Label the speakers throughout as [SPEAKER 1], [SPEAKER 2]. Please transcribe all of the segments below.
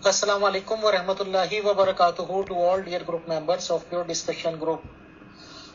[SPEAKER 1] Assalamu alaikum wa rahmatullahi wa barakatuhu to all dear group members of your discussion group.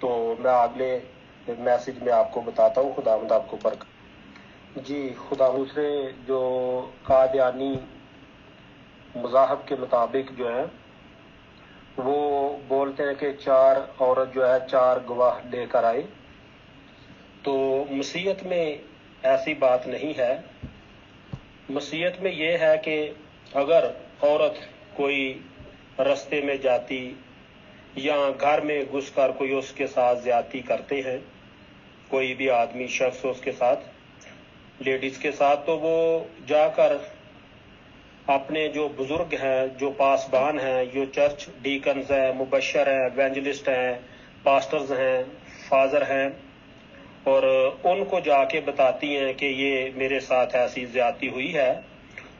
[SPEAKER 2] تو میں اگلے message میں آپ کو بتاتا ہوں. خداوند آپ کو برکت. جی خدا. دوسرے جو قادیانی مذاہب کے مطابق جو ہے وہ بولتے ہیں کہ 4 عورت جو ہے 4 گواہ لے کر آئے. تو مسیحیت میں ایسی بات نہیں ہے. مسیحیت میں یہ ہے کہ اگر عورت کوئی رستے میں جاتی یا گھر میں گھس کر کوئی اس کے ساتھ زیادتی کرتے ہیں، کوئی بھی آدمی شخص اس کے ساتھ، لیڈیز کے ساتھ، تو وہ جا کر اپنے جو بزرگ ہیں، جو پاسبان ہیں، جو چرچ ڈیکنز ہیں، مبشر ہیں، ایونجلسٹ ہیں، پاسٹرز ہیں، فادر ہیں، اور ان کو جا کے بتاتی ہیں کہ یہ میرے ساتھ ایسی زیادتی ہوئی ہے.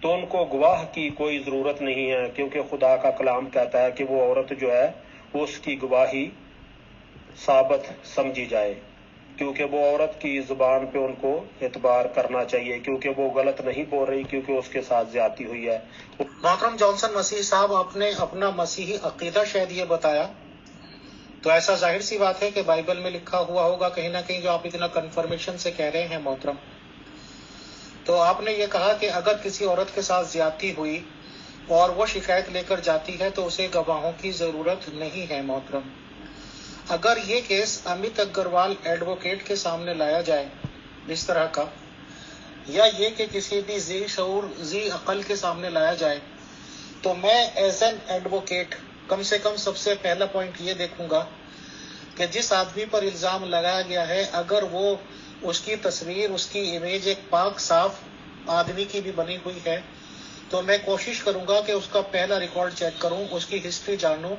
[SPEAKER 2] تو ان کو گواہ کی کوئی ضرورت نہیں ہے، کیونکہ خدا کا کلام کہتا ہے کہ وہ عورت جو ہے اس کی گواہی ثابت سمجھی جائے، کیونکہ وہ عورت کی زبان پہ ان کو اعتبار کرنا چاہیے، کیونکہ وہ غلط نہیں بول رہی، کیونکہ اس کے ساتھ زیادتی ہوئی ہے.
[SPEAKER 1] محترم جانسن مسیح صاحب، آپ نے اپنا مسیحی عقیدہ شاید یہ بتایا، تو ایسا ظاہر سی بات ہے کہ بائبل میں لکھا ہوا ہوگا کہیں نہ کہیں، جو آپ اتنا کنفرمیشن سے کہہ رہے ہیں محترم. تو آپ نے یہ کہا کہ اگر کسی عورت کے ساتھ زیادتی ہوئی اور وہ شکایت لے کر جاتی ہے تو اسے گواہوں کی ضرورت نہیں ہے. محترم، اگر یہ کیس امیت اگروال ایڈوکیٹ کے سامنے لایا جائے اس طرح کا، یا یہ کہ کسی بھی ذی شعور ذی عقل کے سامنے لایا جائے، تو میں ایز این ایڈوکیٹ کم سے کم سب سے پہلا پوائنٹ یہ دیکھوں گا کہ جس آدمی پر الزام لگایا گیا ہے، اگر وہ اس کی تصویر، اس کی امیج ایک پاک صاف آدمی کی بھی بنی ہوئی ہے، تو میں کوشش کروں گا کہ اس کا پہلا ریکارڈ چیک کروں، اس کی ہسٹری جانوں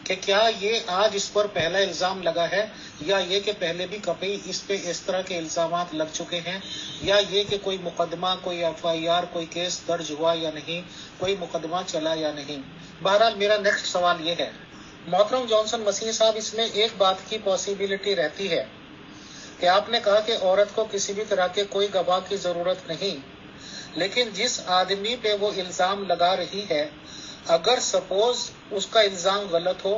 [SPEAKER 1] کہ کیا یہ آج اس پر پہلا الزام لگا ہے، یا یہ کہ پہلے بھی کبھی اس پہ اس طرح کے الزامات لگ چکے ہیں، یا یہ کہ کوئی مقدمہ، کوئی FIR، کوئی کیس درج ہوا یا نہیں، کوئی مقدمہ چلا یا نہیں. بہرحال میرا نیکسٹ سوال یہ ہے محترم جانسن مسیح صاحب، اس میں ایک بات کی پاسیبلٹی رہتی ہے کہ آپ نے کہا کہ عورت کو کسی بھی طرح کے کوئی گواہ کی ضرورت نہیں، لیکن جس آدمی پہ وہ الزام لگا رہی ہے، اگر سپوز اس کا الزام غلط ہو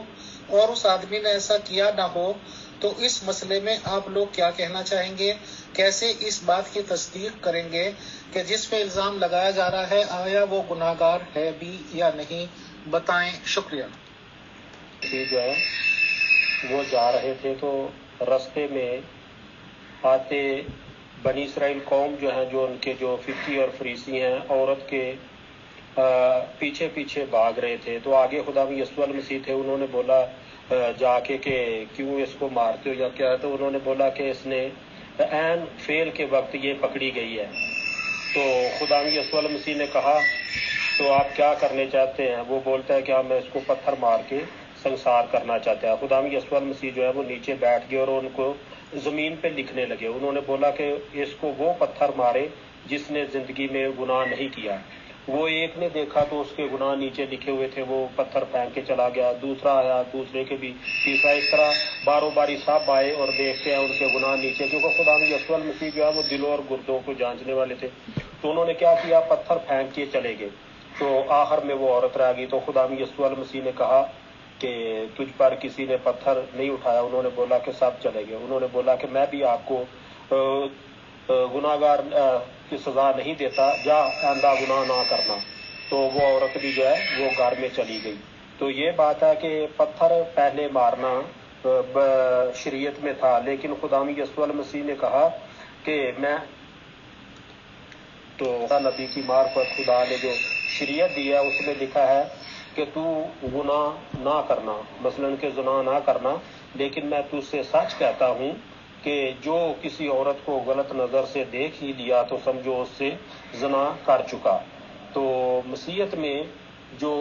[SPEAKER 1] اور اس آدمی نے ایسا کیا نہ ہو، تو اس مسئلے میں آپ لوگ کیا کہنا چاہیں گے؟ کیسے اس بات کی تصدیق کریں گے کہ جس پہ الزام لگایا جا رہا ہے آیا وہ گناہگار ہے بھی یا نہیں؟ بتائیں. شکریہ.
[SPEAKER 2] جو ہے وہ جا رہے تھے تو رستے میں آتے بنی اسرائیل قوم جو ہے، جو ان کے جو فقی اور فریسی ہیں، عورت کے پیچھے پیچھے بھاگ رہے تھے. تو آگے خدا یسوع المسیح تھے، انہوں نے بولا جا کے کہ کیوں اس کو مارتے ہو یا کیا ہے؟ تو انہوں نے بولا کہ اس نے عین فعل کے وقت یہ پکڑی گئی ہے. تو خدا یسوع المسیح نے کہا تو آپ کیا کرنے چاہتے ہیں؟ وہ بولتا ہے کہ ہم اس کو پتھر مار کے سنسار کرنا چاہتے ہیں. خدا یسوع المسیح جو ہے وہ نیچے بیٹھ گئے اور ان کو زمین پہ لکھنے لگے. انہوں نے بولا کہ اس کو وہ پتھر مارے جس نے زندگی میں گناہ نہیں کیا. وہ ایک نے دیکھا تو اس کے گناہ نیچے لکھے ہوئے تھے، وہ پتھر پھینک کے چلا گیا. دوسرا آیا، دوسرے کے بھی، تیسرا، اس طرح باروں باری سب آئے اور دیکھتے ہیں ان کے گناہ نیچے، کیونکہ خدا یسوع المسیح جو ہے وہ دلوں اور گردوں کو جانچنے والے تھے. تو انہوں نے کیا کیا؟ پتھر پھینک کے چلے گئے. تو آخر میں وہ عورت رہ گئی. تو خدا یسوع المسیح نے کہا کہ تجھ پر کسی نے پتھر نہیں اٹھایا؟ انہوں نے بولا کہ سب چلے گئے. انہوں نے بولا کہ میں بھی آپ کو گناہگار کی سزا نہیں دیتا، جا آئندہ گناہ نہ کرنا. تو وہ عورت بھی جو ہے وہ گھر میں چلی گئی. تو یہ بات ہے کہ پتھر پہلے مارنا شریعت میں تھا، لیکن خدا یسوع المسیح نے کہا کہ میں تو نبی کی معرفت خدا نے جو شریعت دی ہے اس میں لکھا ہے کہ تو گناہ نہ کرنا، مثلاً کہ زنا نہ کرنا. لیکن میں تجھ سے سچ کہتا ہوں کہ جو کسی عورت کو غلط نظر سے دیکھ ہی لیا تو سمجھو اس سے زنا کر چکا. تو مسیحیت میں جو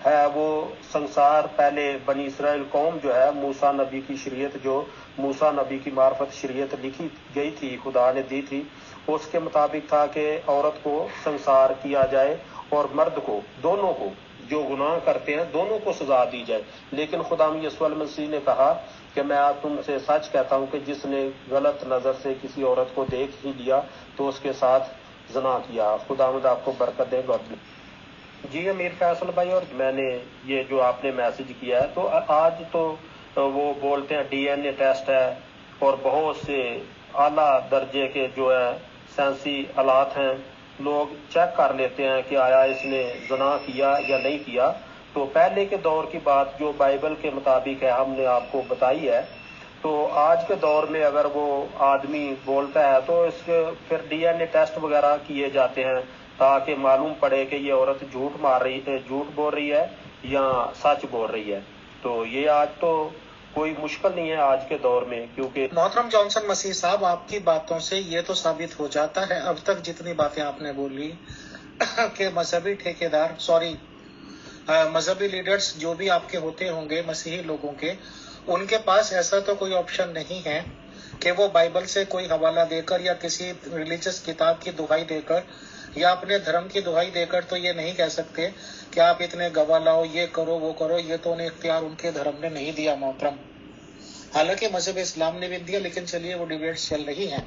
[SPEAKER 2] ہے وہ سنسار پہلے بنی اسرائیل قوم جو ہے، موسیٰ نبی کی شریعت، جو موسیٰ نبی کی معرفت شریعت لکھی گئی تھی، خدا نے دی تھی، اس کے مطابق تھا کہ عورت کو سنسار کیا جائے اور مرد کو، دونوں کو، جو گناہ کرتے ہیں دونوں کو سزا دی جائے. لیکن خدا یسوع المسیح نے کہا کہ میں آپ تم سے سچ کہتا ہوں کہ جس نے غلط نظر سے کسی عورت کو دیکھ ہی لیا تو اس کے ساتھ زنا کیا. خداوند آپ کو برکت دے. God bless. جی امیر فیصل بھائی، اور میں نے یہ جو آپ نے میسج کیا ہے، تو آج تو وہ بولتے ہیں DNA ٹیسٹ ہے اور بہت سے اعلیٰ درجے کے جو ہے سائنسی آلات ہیں، لوگ چیک کر لیتے ہیں کہ آیا اس نے زنا کیا یا نہیں کیا۔ تو پہلے کے دور کی بات جو بائبل کے مطابق ہے ہم نے آپ کو بتائی ہے، تو آج کے دور میں اگر وہ آدمی بولتا ہے تو اس کے پھر DNA ٹیسٹ وغیرہ کیے جاتے ہیں تاکہ معلوم پڑے کہ یہ عورت جھوٹ بول رہی ہے یا سچ بول رہی ہے۔ تو یہ آج تو کوئی مشکل نہیں ہے آج کے دور میں، کیونکہ
[SPEAKER 1] محترم جانسن مسیح صاحب، آپ کی باتوں سے یہ تو ثابت ہو جاتا ہے اب تک جتنی باتیں آپ نے بولی کہ مذہبی لیڈرز جو بھی آپ کے ہوتے ہوں گے مسیحی لوگوں کے، ان کے پاس ایسا تو کوئی آپشن نہیں ہے کہ وہ بائبل سے کوئی حوالہ دے کر یا کسی ریلیجس کتاب کی دہائی دے کر یا اپنے دھرم کی دہائی دے کر تو یہ نہیں کہہ سکتے کہ آپ اتنے گواہ لاؤ، یہ کرو وہ کرو۔ یہ تو انہیں اختیار ان کے دھرم نے نہیں دیا محترم، حالانکہ مذہب اسلام نے بھی دیا، لیکن چلیے وہ ڈیبیٹس چل رہی ہیں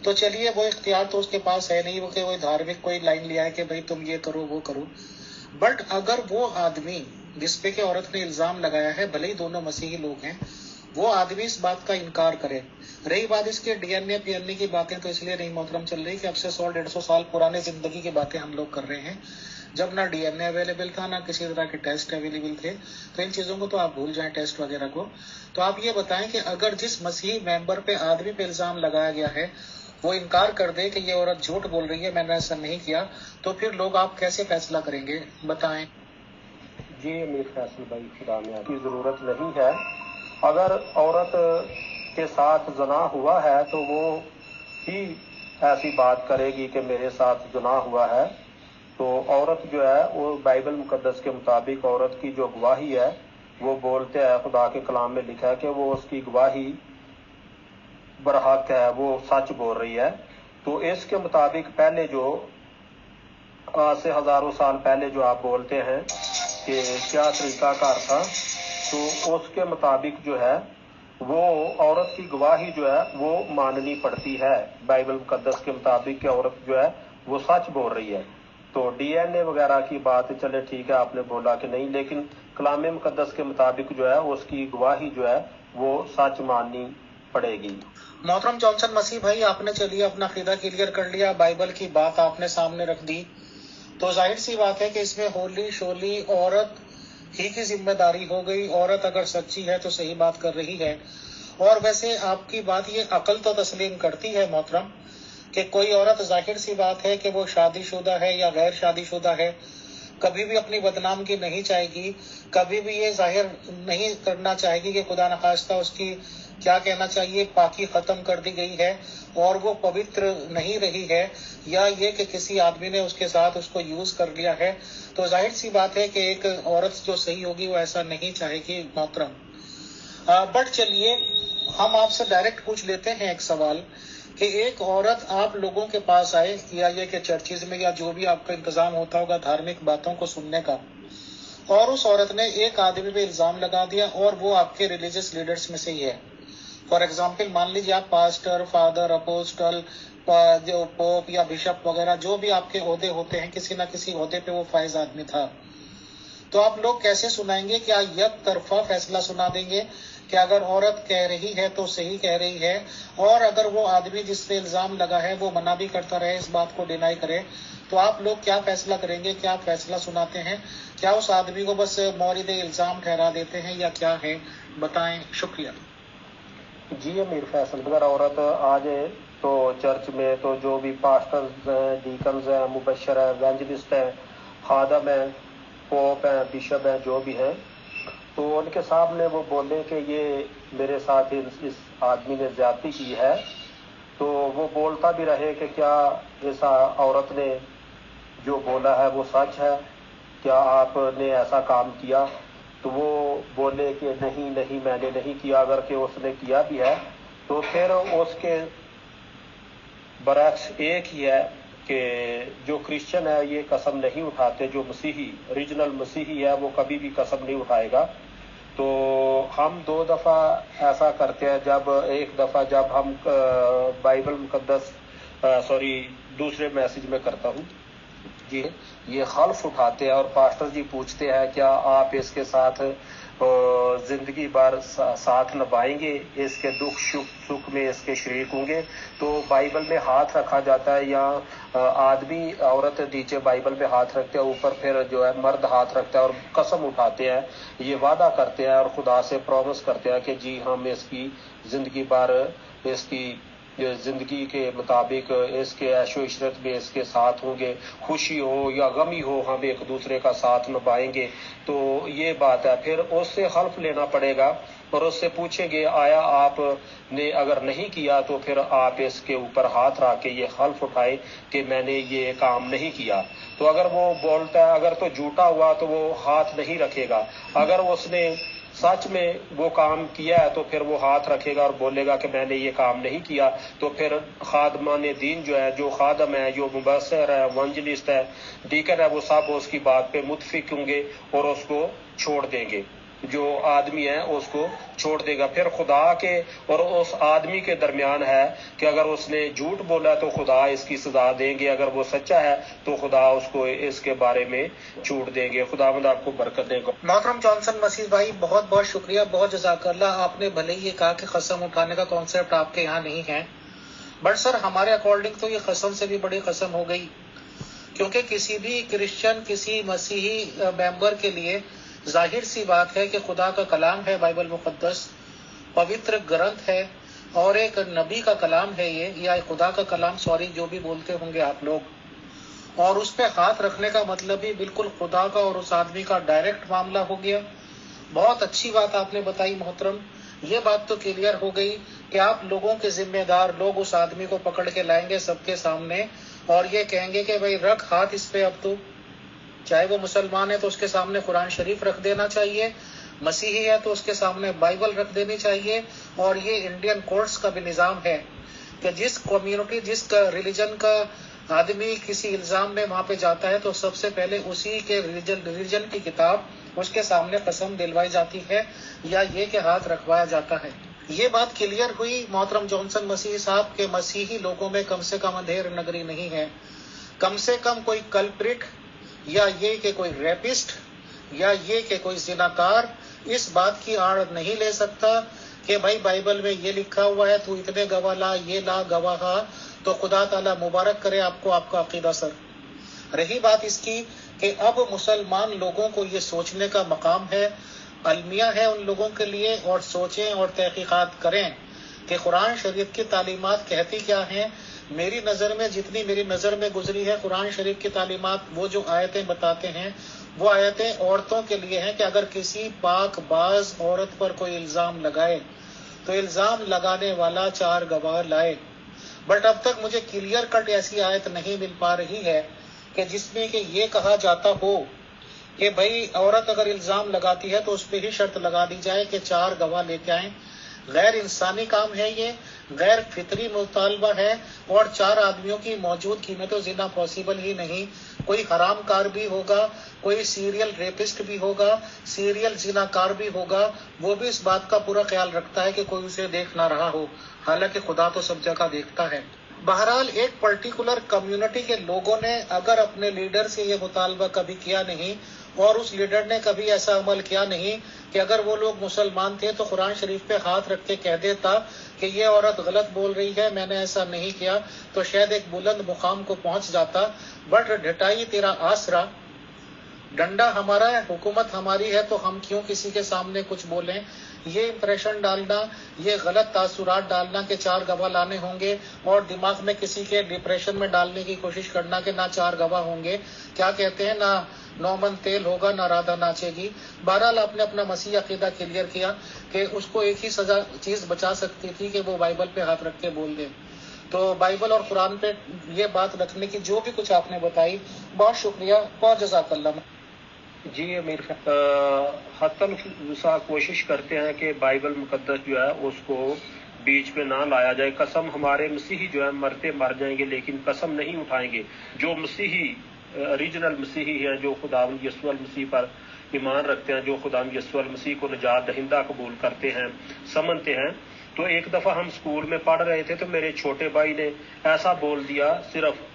[SPEAKER 1] تو چلیے وہ اختیار تو اس کے پاس ہے نہیں، وہ کہ وہ دھارمک کوئی لائن لیا ہے کہ بھائی تم یہ کرو وہ کرو۔ بٹ اگر وہ آدمی جس پہ کہ عورت نے الزام لگایا ہے، بھلے ہی دونوں مسیحی لوگ ہیں، وہ آدمی اس بات کا انکار کرے۔ رہی بات اس کے DNA PNA کی باتیں تو اس لیے نہیں محترم چل رہی کہ اب سے 100-150 سال پرانے زندگی کی باتیں ہم لوگ کر رہے ہیں، جب نہ DNA اویلیبل تھا، نہ کسی طرح کے ٹیسٹ اویلیبل تھے، تو ان چیزوں کو تو آپ بھول جائیں، ٹیسٹ وغیرہ کو۔ تو آپ یہ بتائیں کہ اگر جس مسیحی ممبر پہ آدمی پہ الزام لگایا گیا ہے وہ انکار کر دے کہ یہ عورت جھوٹ بول رہی ہے، میں نے ایسا نہیں کیا، تو پھر لوگ آپ کیسے فیصلہ کریں گے بتائیں؟
[SPEAKER 2] جی امیر فیصل بھائی، خدا میں کی ضرورت نہیں ہے۔ اگر عورت کے ساتھ زنا ہوا ہے تو وہ ہی ایسی بات کرے گی کہ میرے ساتھ زنا ہوا ہے۔ تو عورت جو ہے وہ بائبل مقدس کے مطابق عورت کی جو گواہی ہے وہ بولتے ہیں، خدا کے کلام میں لکھا ہے کہ وہ اس کی گواہی برحق ہے، وہ سچ بول رہی ہے۔ تو اس کے مطابق پہلے جو آج سے ہزاروں سال پہلے جو آپ بولتے ہیں کہ کیا طریقہ کار تھا، تو اس کے مطابق جو ہے وہ عورت کی گواہی جو ہے وہ ماننی پڑتی ہے بائبل مقدس کے مطابق کہ عورت جو ہے وہ سچ بول رہی ہے۔ تو DNA وغیرہ کی بات چلے ٹھیک ہے، آپ نے بولا کہ نہیں، لیکن کلام مقدس کے مطابق جو ہے اس کی گواہی جو ہے وہ سچ ماننی پڑے گی۔
[SPEAKER 1] محترم جانسن مسیح بھائی، آپ نے چلیے اپنا عقیدہ کلیئر کر لیا، بائبل کی بات آپ نے سامنے رکھ دی، تو ظاہر سی بات ہے کہ اس میں ہولی شولی عورت ہی کی ذمہ داری ہو گئی۔ عورت اگر سچی ہے تو صحیح بات کر رہی ہے، اور ویسے آپ کی بات یہ عقل تو تسلیم کرتی ہے محترم کہ کوئی عورت ظاہر سی بات ہے کہ وہ شادی شدہ ہے یا غیر شادی شدہ ہے، کبھی بھی اپنی بدنامگی نہیں چاہے گی، کبھی بھی یہ ظاہر نہیں کرنا چاہے گی کہ خدا نخواستہ اس کی کیا کہنا چاہیے پاکی ختم کر دی گئی ہے اور وہ پوتر نہیں رہی ہے، یا یہ کہ کسی آدمی نے اس کے ساتھ اس کو یوز کر لیا ہے۔ تو ظاہر سی بات ہے کہ ایک عورت جو صحیح ہوگی وہ ایسا نہیں چاہے گی محترم۔ بٹ چلیے ہم آپ سے ڈائریکٹ پوچھ لیتے ہیں ایک سوال کہ ایک عورت آپ لوگوں کے پاس آئے، یا یہ کہ چرچز میں یا جو بھی آپ کا انتظام ہوتا ہوگا دھارمک باتوں کو سننے کا، اور اس عورت نے ایک آدمی پہ الزام لگا دیا اور وہ آپ کے ریلیجس لیڈرز میں سے ہی ہے۔ فار ایگزامپل مان لیجیے آپ پاسٹر، فادر، اپوسٹل، جو پوپ یا بشپ وغیرہ جو بھی آپ کے عہدے ہوتے ہیں، کسی نہ کسی عہدے پہ وہ فائز آدمی تھا، تو آپ لوگ کیسے سنائیں گے؟ کیا یک طرفہ فیصلہ سنا دیں گے کہ اگر عورت کہہ رہی ہے تو صحیح کہہ رہی ہے، اور اگر وہ آدمی جس پہ الزام لگا ہے وہ منع بھی کرتا رہے، اس بات کو ڈینائی کرے، تو آپ لوگ کیا فیصلہ کریں گے؟ کیا فیصلہ سناتے ہیں؟ کیا اس آدمی کو بس مورد الزام ٹھہرا دیتے ہیں یا کیا ہے؟ بتائیں، شکریہ۔
[SPEAKER 2] جی امیر فیصل، اگر عورت آ جائے تو چرچ میں تو جو بھی پاسٹرز ہیں، ڈیکنز ہیں، مبشر ہیں، ایونجلسٹ ہیں، خادم ہیں، پوپ ہیں، بشپ ہیں، جو بھی ہیں، تو ان کے سامنے وہ بولیں کہ یہ میرے ساتھ اس آدمی نے زیادتی کی ہے، تو وہ بولتا بھی رہے کہ کیا اس عورت نے جو بولا ہے وہ سچ ہے، کیا آپ نے ایسا کام کیا؟ تو وہ بولے کہ نہیں میں نے نہیں کیا۔ اگر کہ اس نے کیا بھی ہے تو پھر اس کے برعکس ایک ہی ہے کہ جو کرسچن ہے یہ قسم نہیں اٹھاتے، جو مسیحی ریجنل مسیحی ہے وہ کبھی بھی قسم نہیں اٹھائے گا۔ تو ہم 2 دفعہ ایسا کرتے ہیں، ایک دفعہ جب ہم بائبل مقدس دوسرے میسج میں کرتا ہوں جی، یہ خلف اٹھاتے ہیں اور پاسٹر جی پوچھتے ہیں کیا آپ اس کے ساتھ زندگی بھر ساتھ نبھائیں گے، اس کے دکھ سکھ میں اس کے شریک ہوں گے. تو بائبل میں ہاتھ رکھا جاتا ہے، یا آدمی عورت نیچے بائبل میں ہاتھ رکھتے ہیں، اوپر پھر جو ہے مرد ہاتھ رکھتا ہے اور قسم اٹھاتے ہیں، یہ وعدہ کرتے ہیں اور خدا سے پرومس کرتے ہیں کہ جی ہم اس کی زندگی بھر اس کی زندگی کے مطابق اس کے عیش و عشرت میں اس کے ساتھ ہوں گے، خوشی ہو یا غمی ہو ہم ایک دوسرے کا ساتھ نبھائیں گے. تو یہ بات ہے. پھر اس سے حلف لینا پڑے گا اور اس سے پوچھیں گے آیا آپ نے اگر نہیں کیا تو پھر آپ اس کے اوپر ہاتھ رکھ کے یہ حلف اٹھائے کہ میں نے یہ کام نہیں کیا. تو اگر وہ بولتا ہے، اگر تو جھوٹا ہوا تو وہ ہاتھ نہیں رکھے گا. اگر اس نے سچ میں وہ کام کیا ہے تو پھر وہ ہاتھ رکھے گا اور بولے گا کہ میں نے یہ کام نہیں کیا. تو پھر خادمان دین جو ہے، جو خادم ہے، جو مبصر ہے، ایونجلسٹ ہے، ڈیکن ہے، وہ سب اس کی بات پہ متفق ہوں گے اور اس کو چھوڑ دیں گے. جو آدمی ہے اس کو چھوڑ دے گا. پھر خدا کے اور اس آدمی کے درمیان ہے کہ اگر اس نے جھوٹ بولا تو خدا اس کی سزا دیں گے، اگر وہ سچا ہے تو خدا اس کو اس کے بارے میں چھوٹ دیں گے. خداوند آپ کو برکت دے گا.
[SPEAKER 1] محترم جانسن مسیح بھائی، بہت بہت شکریہ، بہت جزاک اللہ. آپ نے بھلے یہ کہا کہ قسم اٹھانے کا کانسیپٹ آپ کے یہاں نہیں ہے، بٹ سر ہمارے اکارڈنگ تو یہ قسم سے بھی بڑی قسم ہو گئی، کیونکہ کسی بھی کرسچن، کسی مسیحی ممبر کے لیے ظاہر سی بات ہے کہ خدا کا کلام ہے بائبل مقدس، پوتر گرنتھ ہے اور ایک نبی کا کلام ہے یہ، یا خدا کا کلام، سوری جو بھی بولتے ہوں گے آپ لوگ. اور اس پہ ہاتھ رکھنے کا مطلب ہی بالکل خدا کا اور اس آدمی کا ڈائریکٹ معاملہ ہو گیا. بہت اچھی بات آپ نے بتائی محترم. یہ بات تو کلیئر ہو گئی کہ آپ لوگوں کے ذمہ دار لوگ اس آدمی کو پکڑ کے لائیں گے سب کے سامنے اور یہ کہیں گے کہ بھائی رکھ ہاتھ اس پہ. اب تو چاہے وہ مسلمان ہے تو اس کے سامنے قرآن شریف رکھ دینا چاہیے، مسیحی ہے تو اس کے سامنے بائبل رکھ دینی چاہیے. اور یہ انڈین کورٹس کا بھی نظام ہے کہ جس کمیونٹی، جس کا ریلیجن کا آدمی کسی الزام میں وہاں پہ جاتا ہے تو سب سے پہلے اسی کے ریلیجن کی کتاب اس کے سامنے قسم دلوائی جاتی ہے یا یہ کہ ہاتھ رکھوایا جاتا ہے. یہ بات کلیئر ہوئی محترم جانسن مسیح صاحب کے مسیحی لوگوں میں کم سے کم اندھیر نگری نہیں ہے. کم سے کم کوئی کلپریٹ یا یہ کہ کوئی ریپسٹ یا یہ کہ کوئی زناکار اس بات کی آڑ نہیں لے سکتا کہ بھائی بائبل میں یہ لکھا ہوا ہے تو اتنے گواہ لا، یہ لا گواہ. تو خدا تعالیٰ مبارک کرے آپ کو، آپ کا عقیدہ سر. رہی بات اس کی کہ اب مسلمان لوگوں کو یہ سوچنے کا مقام ہے، المیہ ہے ان لوگوں کے لیے، اور سوچیں اور تحقیقات کریں کہ قرآن شریف کی تعلیمات کہتی کیا ہیں. میری نظر میں، جتنی میری نظر میں گزری ہے قرآن شریف کی تعلیمات، وہ جو آیتیں بتاتے ہیں وہ آیتیں عورتوں کے لیے ہیں کہ اگر کسی پاک باز عورت پر کوئی الزام لگائے تو الزام لگانے والا 4 گواہ لائے. بٹ اب تک مجھے کلیئر کٹ ایسی آیت نہیں مل پا رہی ہے کہ جس میں کہ یہ کہا جاتا ہو کہ بھائی عورت اگر الزام لگاتی ہے تو اس پہ ہی شرط لگا دی جائے کہ 4 گواہ لے کے آئیں. غیر انسانی کام ہے یہ، غیر فطری مطالبہ ہے، اور 4 آدمیوں کی موجودگی میں تو زنا پاسبل ہی نہیں. کوئی حرام کار بھی ہوگا، کوئی سیریل ریپسٹ بھی ہوگا، سیریل زنا کار بھی ہوگا، وہ بھی اس بات کا پورا خیال رکھتا ہے کہ کوئی اسے دیکھ نہ رہا ہو، حالانکہ خدا تو سب جگہ دیکھتا ہے. بہرحال ایک پرٹیکولر کمیونٹی کے لوگوں نے اگر اپنے لیڈر سے یہ مطالبہ کبھی کیا نہیں اور اس لیڈر نے کبھی ایسا عمل کیا نہیں کہ اگر وہ لوگ مسلمان تھے تو قرآن شریف پہ ہاتھ رکھ کے کہہ دیتا کہ یہ عورت غلط بول رہی ہے، میں نے ایسا نہیں کیا، تو شاید ایک بلند مقام کو پہنچ جاتا. بٹ ڈھٹائی تیرا آسرا، ڈنڈا ہمارا ہے، حکومت ہماری ہے، تو ہم کیوں کسی کے سامنے کچھ بولیں. یہ امپریشن ڈالنا، یہ غلط تاثرات ڈالنا کہ 4 گواہ لانے ہوں گے اور دماغ میں کسی کے ڈپریشن میں ڈالنے کی کوشش کرنا کہ نہ 4 گواہ ہوں گے، کیا کہتے ہیں، نہ 9 من تیل ہوگا، نہ رادھا ناچے گی. بہرحال آپ نے اپنا مسیح عقیدہ کلیئر کیا کہ اس کو ایک ہی سزا چیز بچا سکتی تھی کہ وہ بائبل پہ ہاتھ رکھ کے بول دے. تو بائبل اور قرآن پہ یہ بات رکھنے کی جو بھی کچھ آپ نے بتائی، بہت شکریہ، بہت جزاک اللہ.
[SPEAKER 2] جی امیر حتی الوسع کوشش کرتے ہیں کہ بائبل مقدس جو ہے اس کو بیچ میں نہ لایا جائے. قسم ہمارے مسیحی جو ہے مرتے مر جائیں گے لیکن قسم نہیں اٹھائیں گے. جو مسیحی ریجنل مسیحی ہیں، جو خداوند یسوع المسیح پر ایمان رکھتے ہیں، جو خداوند یسوع المسیح کو نجات دہندہ قبول کرتے ہیں، سمجھتے ہیں. تو ایک دفعہ ہم اسکول میں پڑھ رہے تھے تو میرے چھوٹے بھائی نے ایسا بول دیا، صرف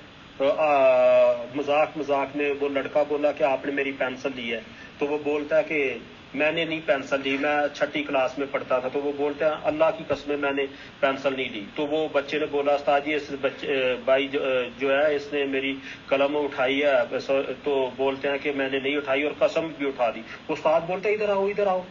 [SPEAKER 2] مذاق میں وہ لڑکا بولا کہ آپ نے میری پینسل لی ہے. تو وہ بولتا ہے کہ میں نے نہیں پینسل لی, میں 6ٹھی کلاس میں پڑھتا تھا. تو وہ بولتے ہیں اللہ کی قسم میں نے پینسل نہیں لی. تو وہ بچے نے بولا استاد جی اس بھائی جو ہے اس نے میری قلم اٹھائی ہے. تو بولتے ہیں کہ میں نے نہیں اٹھائی اور قسم بھی اٹھا دی. استاد بولتے ہیں ادھر آؤ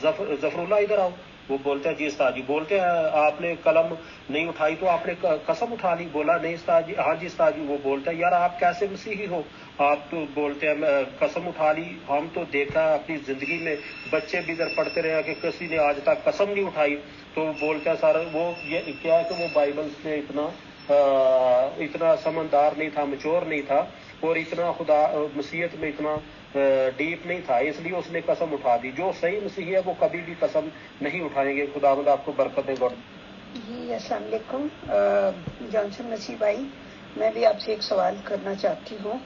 [SPEAKER 2] ظفر اللہ ادھر آؤ. وہ بولتے ہیں جی استاد جی. بولتے ہیں آپ نے قلم نہیں اٹھائی تو آپ نے قسم اٹھا لی. بولا نہیں استاد جی. ہاں جی استاد جی. وہ بولتے ہیں یار آپ کیسے مسیحی ہو, آپ تو بولتے ہیں قسم اٹھا لی. ہم تو دیکھا اپنی زندگی میں بچے بھی ادھر پڑھتے رہے کہ کسی نے آج تک قسم نہیں اٹھائی. تو بولتے ہیں سر وہ یہ کیا ہے کہ وہ بائبل سے اتنا سمجھدار نہیں تھا, میچور نہیں تھا, اور اتنا خدا مسیحیت میں اتنا ڈیپ نہیں تھا, اس لیے اس نے قسم اٹھا دی. جو صحیح مسیحی ہے وہ کبھی بھی قسم نہیں اٹھائیں گے. خداوند آپ کو برکت دے.
[SPEAKER 3] جی السلام علیکم جانسن مسیح بھائی, میں بھی آپ سے ایک سوال کرنا چاہتی ہوں,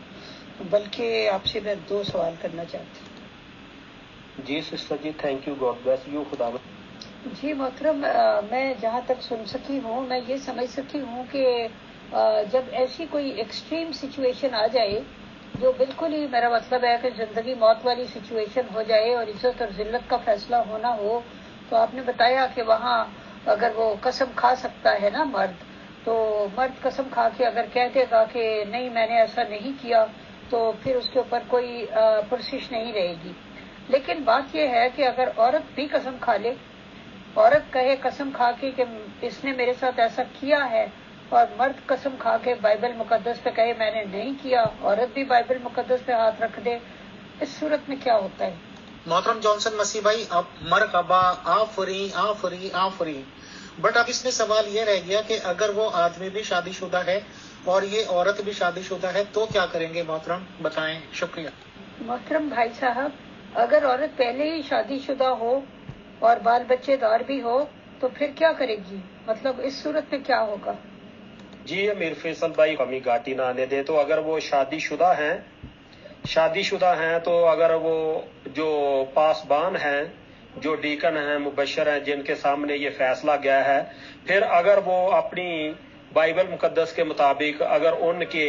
[SPEAKER 3] بلکہ آپ سے میں 2 سوال کرنا چاہتی ہوں.
[SPEAKER 2] جی sister ji, thank you, God bless you. خداوند.
[SPEAKER 3] جی محترم, میں جہاں تک سن سکی ہوں, میں یہ سمجھ سکی ہوں کہ جب ایسی کوئی ایکسٹریم سچویشن آ جائے جو بالکل ہی, میرا مطلب ہے کہ زندگی موت والی سچویشن ہو جائے اور عزت اور ذلت کا فیصلہ ہونا ہو, تو آپ نے بتایا کہ وہاں اگر وہ قسم کھا سکتا ہے نا مرد, تو مرد قسم کھا کے اگر کہہ دے گا کہ نہیں میں نے ایسا نہیں کیا, تو پھر اس کے اوپر کوئی پرسش نہیں رہے گی. لیکن بات یہ ہے کہ اگر عورت بھی قسم کھا لے, عورت کہے قسم کھا کے کہ اس نے میرے ساتھ ایسا کیا ہے, اور مرد قسم کھا کے بائبل مقدس پہ کہے میں نے نہیں کیا, عورت بھی بائبل مقدس پہ ہاتھ رکھ دے, اس صورت میں کیا ہوتا ہے؟
[SPEAKER 1] محترم جانسن مسیح بھائی, اب مرحبا, آفرین. بٹ اب اس میں سوال یہ رہ گیا کہ اگر وہ آدمی بھی شادی شدہ ہے اور یہ عورت بھی شادی شدہ ہے تو کیا کریں گے محترم, بتائیں. شکریہ.
[SPEAKER 3] محترم بھائی صاحب, اگر عورت پہلے ہی شادی شدہ ہو اور بال بچے دار بھی ہو تو پھر کیا کرے گی, مطلب اس صورت میں کیا ہوگا؟
[SPEAKER 2] جی امیر فیصل بھائی, کمی گاٹی نہ آنے دے. تو اگر وہ شادی شدہ ہیں تو اگر وہ جو پاسبان ہیں, جو ڈیکن ہیں, مبشر ہیں, جن کے سامنے یہ فیصلہ گیا ہے, پھر اگر وہ اپنی بائبل مقدس کے مطابق, اگر ان کے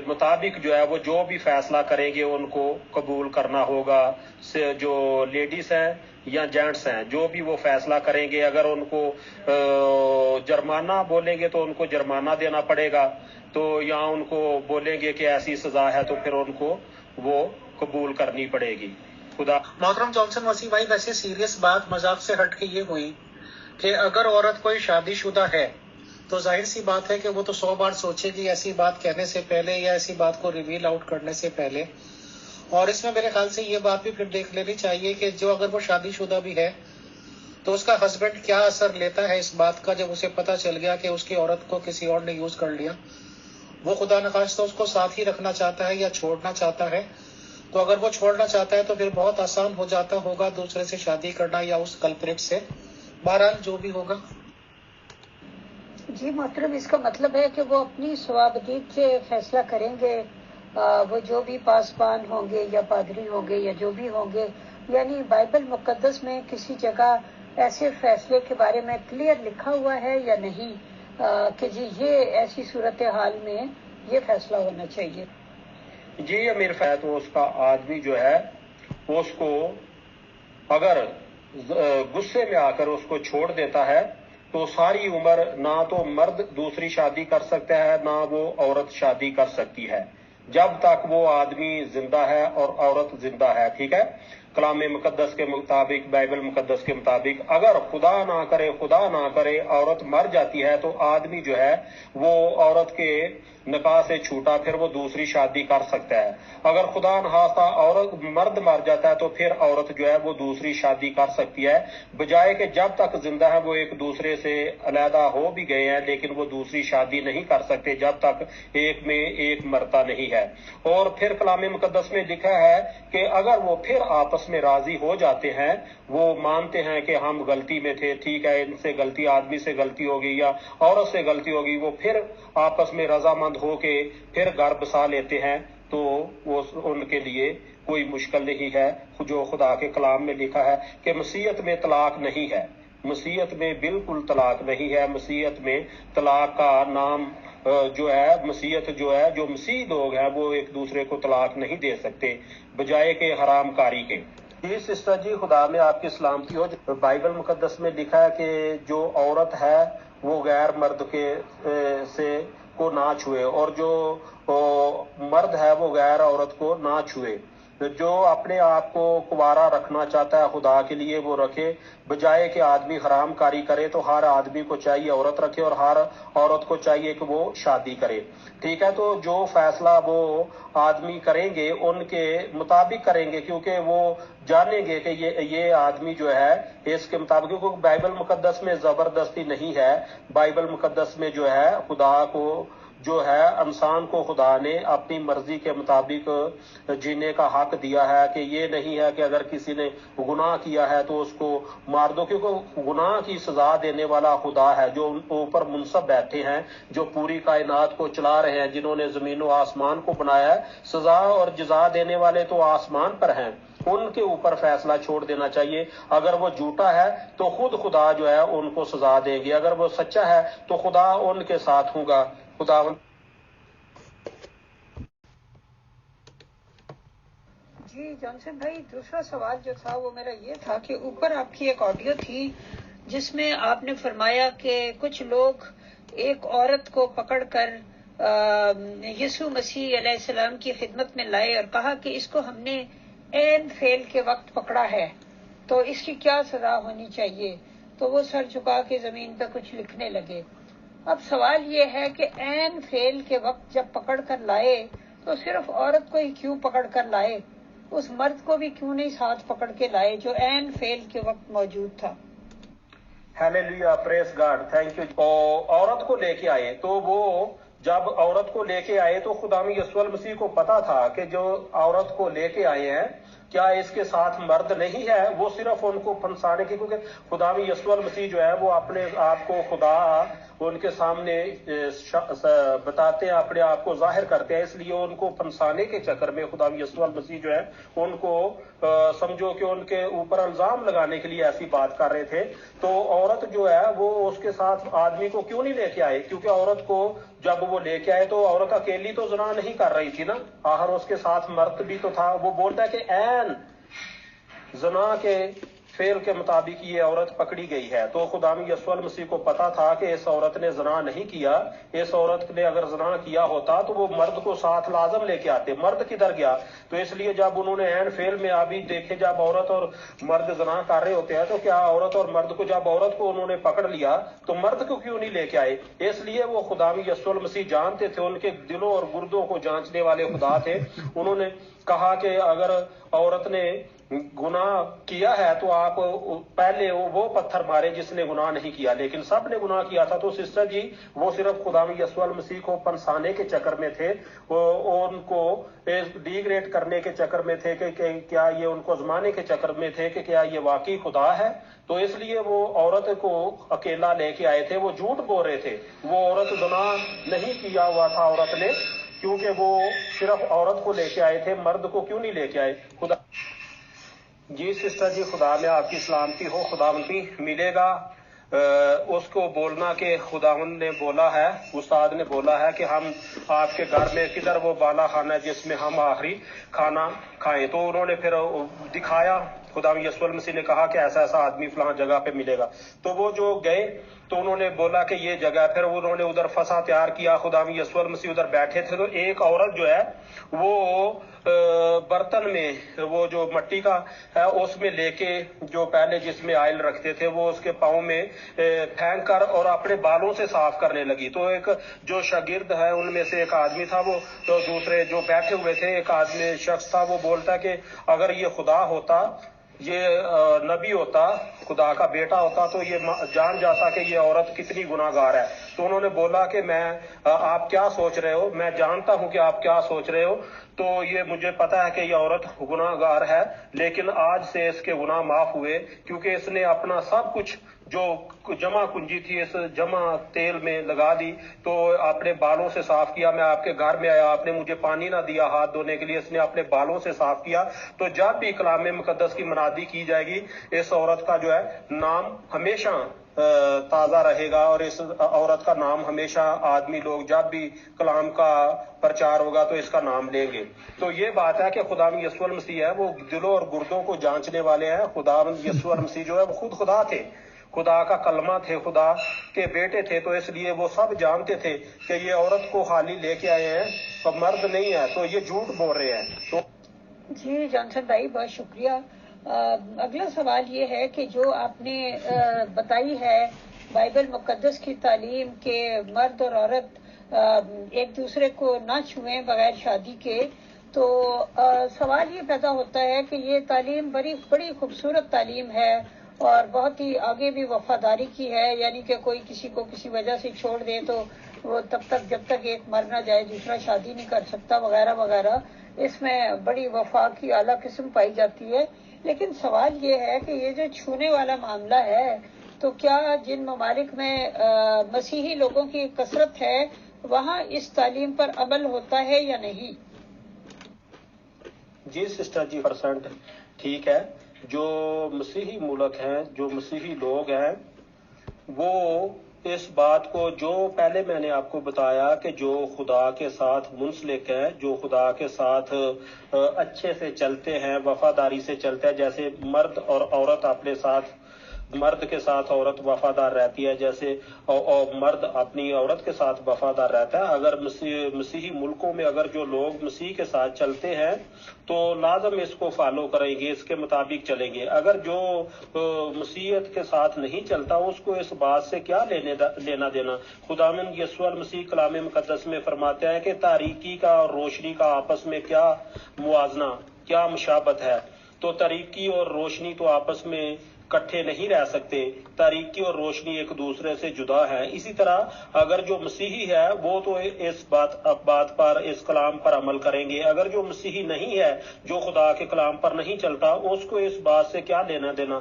[SPEAKER 2] مطابق جو ہے وہ جو بھی فیصلہ کریں گے ان کو قبول کرنا ہوگا. جو لیڈیز ہیں یا جینٹس ہیں, جو بھی وہ فیصلہ کریں گے, اگر ان کو جرمانہ بولیں گے تو ان کو جرمانہ دینا پڑے گا, تو یا ان کو بولیں گے کہ ایسی سزا ہے تو پھر ان کو وہ قبول کرنی پڑے گی. خدا.
[SPEAKER 1] محترم جانسن مسیح بھائی, ویسے سیریس بات مذاق سے ہٹ کے یہ ہوئی کہ اگر عورت کوئی شادی شدہ ہے تو ظاہر سی بات ہے کہ وہ تو 100 بار سوچے گی ایسی بات کہنے سے پہلے یا ایسی بات کو ریویل آؤٹ کرنے سے پہلے. اور اس میں میرے خیال سے یہ بات بھی پھر دیکھ لینی چاہیے کہ جو اگر وہ شادی شدہ بھی ہے تو اس کا ہسبینڈ کیا اثر لیتا ہے اس بات کا جب اسے پتا چل گیا کہ اس کی عورت کو کسی اور نے یوز کر لیا. وہ خدا نخواستہ اس کو ساتھ ہی رکھنا چاہتا ہے یا چھوڑنا چاہتا ہے, تو اگر وہ چھوڑنا چاہتا ہے تو پھر بہت آسان ہو جاتا ہوگا دوسرے سے شادی کرنا یا اس کلپریٹ سے. بہرحال جو بھی ہوگا.
[SPEAKER 3] جی محترم, اس کا مطلب ہے کہ وہ اپنی ثوابدید سے فیصلہ کریں گے, وہ جو بھی پاسبان ہوں گے یا پادری ہوں گے یا جو بھی ہوں گے. یعنی بائبل مقدس میں کسی جگہ ایسے فیصلے کے بارے میں کلیئر لکھا ہوا ہے یا نہیں کہ جی یہ ایسی صورتحال میں یہ فیصلہ ہونا چاہیے؟
[SPEAKER 2] جی امیر فیصل, تو اس کا آدمی جو ہے اس کو اگر غصے میں آ کر اس کو چھوڑ دیتا ہے تو ساری عمر نہ تو مرد دوسری شادی کر سکتا ہے نہ وہ عورت شادی کر سکتی ہے, جب تک وہ آدمی زندہ ہے اور عورت زندہ ہے. ٹھیک ہے, کلام مقدس کے مطابق, بائبل مقدس کے مطابق اگر خدا نہ کرے عورت مر جاتی ہے تو آدمی جو ہے وہ عورت کے نکاح سے چھوٹا پھر وہ دوسری شادی کر سکتا ہے. اگر خدا نخواستہ مرد مر جاتا ہے تو پھر عورت جو ہے وہ دوسری شادی کر سکتی ہے, بجائے کہ جب تک زندہ ہے وہ ایک دوسرے سے علیحدہ ہو بھی گئے ہیں لیکن وہ دوسری شادی نہیں کر سکتے جب تک ایک میں ایک مرتا نہیں ہے. اور پھر کلام مقدس میں لکھا ہے کہ اگر وہ پھر آپس میں راضی ہو جاتے ہیں, وہ مانتے ہیں کہ ہم غلطی میں تھے, ٹھیک ہے ان سے غلطی, آدمی سے غلطی ہوگی یا عورت سے غلطی ہوگی, وہ پھر آپس میں رضامند ہو کے پھر گھر بسا لیتے ہیں, تو وہ ان کے لیے کوئی مشکل نہیں ہے. جو خدا کے کلام میں لکھا ہے کہ مسیحیت میں طلاق نہیں ہے, مسیحیت میں بالکل طلاق نہیں ہے. مسیحیت میں طلاق کا نام جو ہے, مسیحیت جو ہے, جو مسیح لوگ ہیں وہ ایک دوسرے کو طلاق نہیں دے سکتے بجائے کہ حرام کاری کے. جی سسٹر جی، خدا میں آپ کی سلامتی ہو. بائبل مقدس میں لکھا ہے کہ جو عورت ہے وہ غیر مرد کے سے کو نہ چھوئے، اور جو مرد ہے وہ غیر عورت کو نہ چھوئے. جو اپنے آپ کو کنوارا رکھنا چاہتا ہے خدا کے لیے وہ رکھے، بجائے کہ آدمی حرام کاری کرے. تو ہر آدمی کو چاہیے عورت رکھے، اور ہر عورت کو چاہیے کہ وہ شادی کرے. ٹھیک ہے، تو جو فیصلہ وہ آدمی کریں گے ان کے مطابق کریں گے، کیونکہ وہ جانیں گے کہ یہ آدمی جو ہے اس کے مطابق، کیونکہ بائبل مقدس میں زبردستی نہیں ہے. بائبل مقدس میں جو ہے خدا کو جو ہے انسان کو خدا نے اپنی مرضی کے مطابق جینے کا حق دیا ہے، کہ یہ نہیں ہے کہ اگر کسی نے گناہ کیا ہے تو اس کو مار دو، کیونکہ گناہ کی سزا دینے والا خدا ہے جو ان کو اوپر منصب بیٹھے ہیں، جو پوری کائنات کو چلا رہے ہیں، جنہوں نے زمین و آسمان کو بنایا ہے. سزا اور جزا دینے والے تو آسمان پر ہیں، ان کے اوپر فیصلہ چھوڑ دینا چاہیے. اگر وہ جھوٹا ہے تو خود خدا جو ہے ان کو سزا دیں گے، اگر وہ سچا ہے تو خدا ان کے ساتھ ہوگا. خدا
[SPEAKER 3] جی جانسن بھائی، دوسرا سوال جو تھا وہ میرا یہ تھا کہ اوپر آپ کی ایک آڈیو تھی جس میں آپ نے فرمایا کہ کچھ لوگ ایک عورت کو پکڑ کر یسوع مسیح علیہ السلام کی خدمت میں لائے اور کہا کہ اس کو ہم نے عین فعل کے وقت پکڑا ہے، تو اس کی کیا سزا ہونی چاہیے. تو وہ سر جھکا کے زمین پہ کچھ لکھنے لگے. اب سوال یہ ہے کہ عین فعل کے وقت جب پکڑ کر لائے تو صرف عورت کو ہی کیوں پکڑ کر لائے، اس مرد کو بھی کیوں نہیں ساتھ پکڑ کے لائے جو عین فعل کے وقت موجود تھا.
[SPEAKER 2] Hallelujah, praise God, thank you. عورت کو لے کے آئے تو وہ جب عورت کو لے کے آئے تو خدا یسوع المسیح کو پتا تھا کہ جو عورت کو لے کے آئے ہیں کیا اس کے ساتھ مرد نہیں ہے. وہ صرف ان کو پھنسانے کی، کیونکہ خدا یسوع المسیح جو ہے وہ اپنے آپ کو خدا ان کے سامنے بتاتے ہیں، اپنے آپ کو ظاہر کرتے ہیں. اس لیے ان کو پھنسانے کے چکر میں خدا یسوع المسیح جو ہے ان کو سمجھو کہ ان کے اوپر الزام لگانے کے لیے ایسی بات کر رہے تھے. تو عورت جو ہے وہ اس کے ساتھ آدمی کو کیوں نہیں لے کے آئے، کیونکہ عورت کو جب وہ لے کے آئے تو عورت اکیلی تو زنا نہیں کر رہی تھی نا، آخر اس کے ساتھ مرد بھی تو تھا. وہ بولتا ہے کہ عین زنا کے فعل کے مطابق یہ عورت پکڑی گئی ہے. تو خدا یسوع المسیح کو پتا تھا کہ اس عورت نے زنا نہیں کیا. اس عورت نے اگر زنا کیا ہوتا تو وہ مرد کو ساتھ لازم لے کے آتے. مرد کدھر گیا؟ تو اس لیے جب انہوں نے عین فعل میں ابھی دیکھے جب عورت اور مرد زنا کر رہے ہوتے ہیں تو کیا عورت اور مرد کو، جب عورت کو انہوں نے پکڑ لیا تو مرد کو کیوں نہیں لے کے آئے؟ اس لیے وہ خدا یسوع المسیح جانتے تھے، ان کے دلوں اور گردوں کو جانچنے والے خدا تھے. انہوں نے کہا کہ اگر عورت نے گناہ کیا ہے تو آپ پہلے وہ پتھر مارے جس نے گناہ نہیں کیا، لیکن سب نے گناہ کیا تھا. تو سسٹر جی وہ صرف خدا یسوع المسیح کو پھنسانے کے چکر میں تھے، ان کو ڈیگریڈ کرنے کے چکر میں تھے کہ کیا یہ ان کو آزمانے کے چکر میں تھے کہ کیا یہ واقعی خدا ہے. تو اس لیے وہ عورت کو اکیلا لے کے آئے تھے. وہ جھوٹ بول رہے تھے، وہ عورت گناہ نہیں کیا ہوا تھا عورت نے، کیونکہ وہ صرف عورت کو لے کے آئے تھے، مرد کو کیوں نہیں لے کے آئے. خدا جی سسٹر جی، خدا میں آپ کی سلامتی ہو. خداوند بھی ملے گا اس کو بولنا کہ خداوند نے بولا ہے، استاد نے بولا ہے کہ ہم آپ کے گھر میں کدھر وہ بالا خانہ ہے جس میں ہم آخری کھانا کھائیں. تو انہوں نے پھر دکھایا، خدا یسوع المسیح نے کہا کہ ایسا ایسا آدمی فلاں جگہ پہ ملے گا. تو وہ جو گئے تو انہوں نے بولا کہ یہ جگہ، پھر انہوں نے ادھر فضا تیار کیا. خدا یسوع المسیح ادھر بیٹھے تھے تو ایک عورت جو ہے وہ برتن میں وہ جو مٹی کا ہے اس میں لے کے، جو پہلے جس میں آئل رکھتے تھے، وہ اس کے پاؤں میں پھینک کر اور اپنے بالوں سے صاف کرنے لگی. تو ایک جو شاگرد ہے ان میں سے ایک آدمی تھا، وہ تو دوسرے جو بیٹھے ہوئے تھے ایک آدمی شخص تھا، وہ بولتا کہ اگر یہ خدا ہوتا، یہ نبی ہوتا، خدا کا بیٹا ہوتا تو یہ جان جاتا کہ یہ عورت کتنی گناہ گار ہے. تو انہوں نے بولا کہ آپ کیا سوچ رہے ہو، میں جانتا ہوں کہ آپ کیا سوچ رہے ہو. تو یہ مجھے پتا ہے کہ یہ عورت گناہ گار ہے، لیکن آج سے اس کے گناہ معاف ہوئے، کیونکہ اس نے اپنا سب کچھ جو جمع کنجی تھی اس جمع تیل میں لگا دی، تو اپنے بالوں سے صاف کیا. میں آپ کے گھر میں آیا، آپ نے مجھے پانی نہ دیا ہاتھ دھونے کے لیے، اس نے اپنے بالوں سے صاف کیا. تو جب بھی کلام مقدس کی منادی کی جائے گی، اس عورت کا جو ہے نام ہمیشہ تازہ رہے گا اور اس عورت کا نام ہمیشہ آدمی لوگ جب بھی کلام کا پرچار ہوگا تو اس کا نام لیں گے. تو یہ بات ہے کہ خدا یسوع المسیح ہے وہ دلوں اور گردوں کو جانچنے والے ہیں. خدا یسوع المسیح جو ہے وہ خود خدا تھے, خدا کا کلمہ تھے, خدا کے بیٹے تھے, تو اس لیے وہ سب جانتے تھے کہ یہ عورت کو خالی لے کے آئے ہیں اور مرد نہیں ہے, تو یہ جھوٹ بول رہے ہیں. تو
[SPEAKER 3] جی جانسن بھائی بہت شکریہ. اگلا سوال یہ ہے کہ جو آپ نے بتائی ہے بائبل مقدس کی تعلیم کہ مرد اور عورت ایک دوسرے کو نہ چھوئیں بغیر شادی کے, تو سوال یہ پیدا ہوتا ہے کہ یہ تعلیم بڑی خوبصورت تعلیم ہے اور بہت ہی آگے بھی وفاداری کی ہے, یعنی کہ کوئی کسی کو کسی وجہ سے چھوڑ دے تو وہ تب تک جب تک ایک مر نہ جائے دوسرا شادی نہیں کر سکتا وغیرہ وغیرہ. اس میں بڑی وفا کی اعلیٰ قسم پائی جاتی ہے. لیکن سوال یہ ہے کہ یہ جو چھونے والا معاملہ ہے تو کیا جن ممالک میں مسیحی لوگوں کی کثرت ہے وہاں اس تعلیم پر عمل ہوتا ہے یا نہیں؟
[SPEAKER 2] جی سسٹر جی 100% ٹھیک ہے. جو مسیحی ملک ہیں, جو مسیحی لوگ ہیں, وہ اس بات کو جو پہلے میں نے آپ کو بتایا کہ جو خدا کے ساتھ منسلک ہیں, جو خدا کے ساتھ اچھے سے چلتے ہیں, وفاداری سے چلتے ہیں, جیسے مرد اور عورت اپنے ساتھ, مرد کے ساتھ عورت وفادار رہتی ہے, جیسے مرد اپنی عورت کے ساتھ وفادار رہتا ہے. اگر مسیحی ملکوں میں اگر جو لوگ مسیح کے ساتھ چلتے ہیں تو لازم اس کو فالو کریں گے, اس کے مطابق چلیں گے. اگر جو مسیحیت کے ساتھ نہیں چلتا اس کو اس بات سے کیا لینا دینا. خداوند یسوع المسیح کلام مقدس میں فرماتے ہیں کہ تاریکی کا اور روشنی کا آپس میں کیا موازنہ, کیا مشابہت ہے. تو تاریکی اور روشنی تو آپس میں کٹھے نہیں رہ سکتے, تاریکی اور روشنی ایک دوسرے سے جدا ہے. اسی طرح اگر جو مسیحی ہے وہ تو اس بات پر, اس کلام پر عمل کریں گے. اگر جو مسیحی نہیں ہے, جو خدا کے کلام پر نہیں چلتا, اس کو اس بات سے کیا لینا دینا.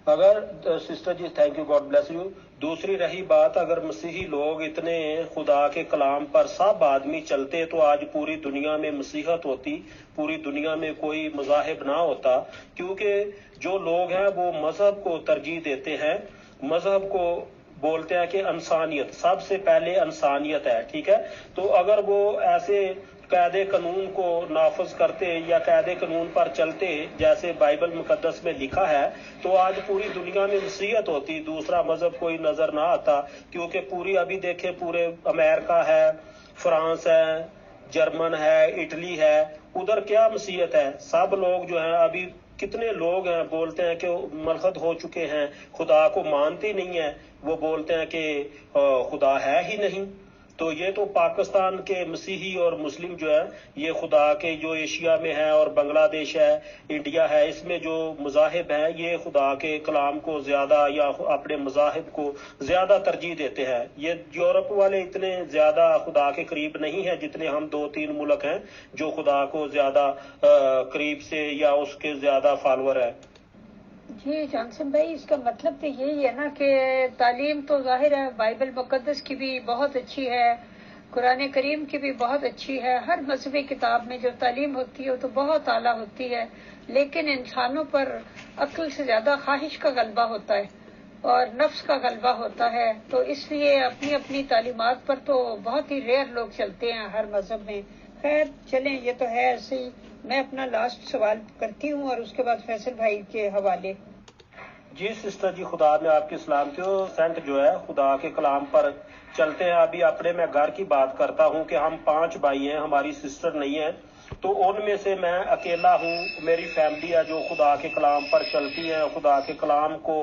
[SPEAKER 2] اگر sister ji thank you, God bless you. دوسری رہی بات, اگر مسیحی لوگ اتنے خدا کے کلام پر سب آدمی چلتے تو آج پوری دنیا میں مسیحت ہوتی, پوری دنیا میں کوئی مذاہب نہ ہوتا. کیونکہ جو لوگ ہیں وہ مذہب کو ترجیح دیتے ہیں, مذہب کو بولتے ہیں کہ انسانیت, سب سے پہلے انسانیت ہے, ٹھیک ہے. تو اگر وہ ایسے قاعدے قانون کو نافذ کرتے یا قاعدے قانون پر چلتے جیسے بائبل مقدس میں لکھا ہے تو آج پوری دنیا میں مسیحیت ہوتی, دوسرا مذہب کوئی نظر نہ آتا. کیونکہ پوری ابھی دیکھیں پورے امریکہ ہے, فرانس ہے, جرمن ہے, اٹلی ہے, ادھر کیا مسیحیت ہے. سب لوگ جو ہیں, ابھی کتنے لوگ ہیں بولتے ہیں کہ ملحد ہو چکے ہیں, خدا کو مانتے نہیں ہیں, وہ بولتے ہیں کہ خدا ہے ہی نہیں. تو یہ تو پاکستان کے مسیحی اور مسلم جو ہے یہ خدا کے جو ایشیا میں ہے اور بنگلہ دیش ہے, انڈیا ہے, اس میں جو مذاہب ہیں یہ خدا کے کلام کو زیادہ یا اپنے مذاہب کو زیادہ ترجیح دیتے ہیں. یہ یورپ والے اتنے زیادہ خدا کے قریب نہیں ہیں جتنے ہم 2-3 ملک ہیں جو خدا کو زیادہ قریب سے یا اس کے زیادہ فالوور ہیں.
[SPEAKER 3] جی جانسن بھائی, اس کا مطلب تو یہی ہے نا کہ تعلیم تو ظاہر ہے بائبل مقدس کی بھی بہت اچھی ہے, قرآن کریم کی بھی بہت اچھی ہے, ہر مذہبی کتاب میں جو تعلیم ہوتی ہے وہ تو بہت اعلیٰ ہوتی ہے. لیکن انسانوں پر عقل سے زیادہ خواہش کا غلبہ ہوتا ہے اور نفس کا غلبہ ہوتا ہے, تو اس لیے اپنی اپنی تعلیمات پر تو بہت ہی ریئر لوگ چلتے ہیں ہر مذہب میں. خیر چلیں, یہ تو ہے ایسے ہی. میں اپنا لاسٹ سوال کرتی ہوں اور اس کے بعد فیصل بھائی کے حوالے.
[SPEAKER 2] جی سسٹر جی, خدا میں آپ کی سلام کی. سینٹ جو ہے خدا کے کلام پر چلتے ہیں. ابھی اپنے میں گھر کی بات کرتا ہوں کہ ہم 5 بھائی ہیں, ہماری سسٹر نہیں ہے, تو ان میں سے میں اکیلا ہوں. میری فیملی ہے جو خدا کے کلام پر چلتی ہے, خدا کے کلام کو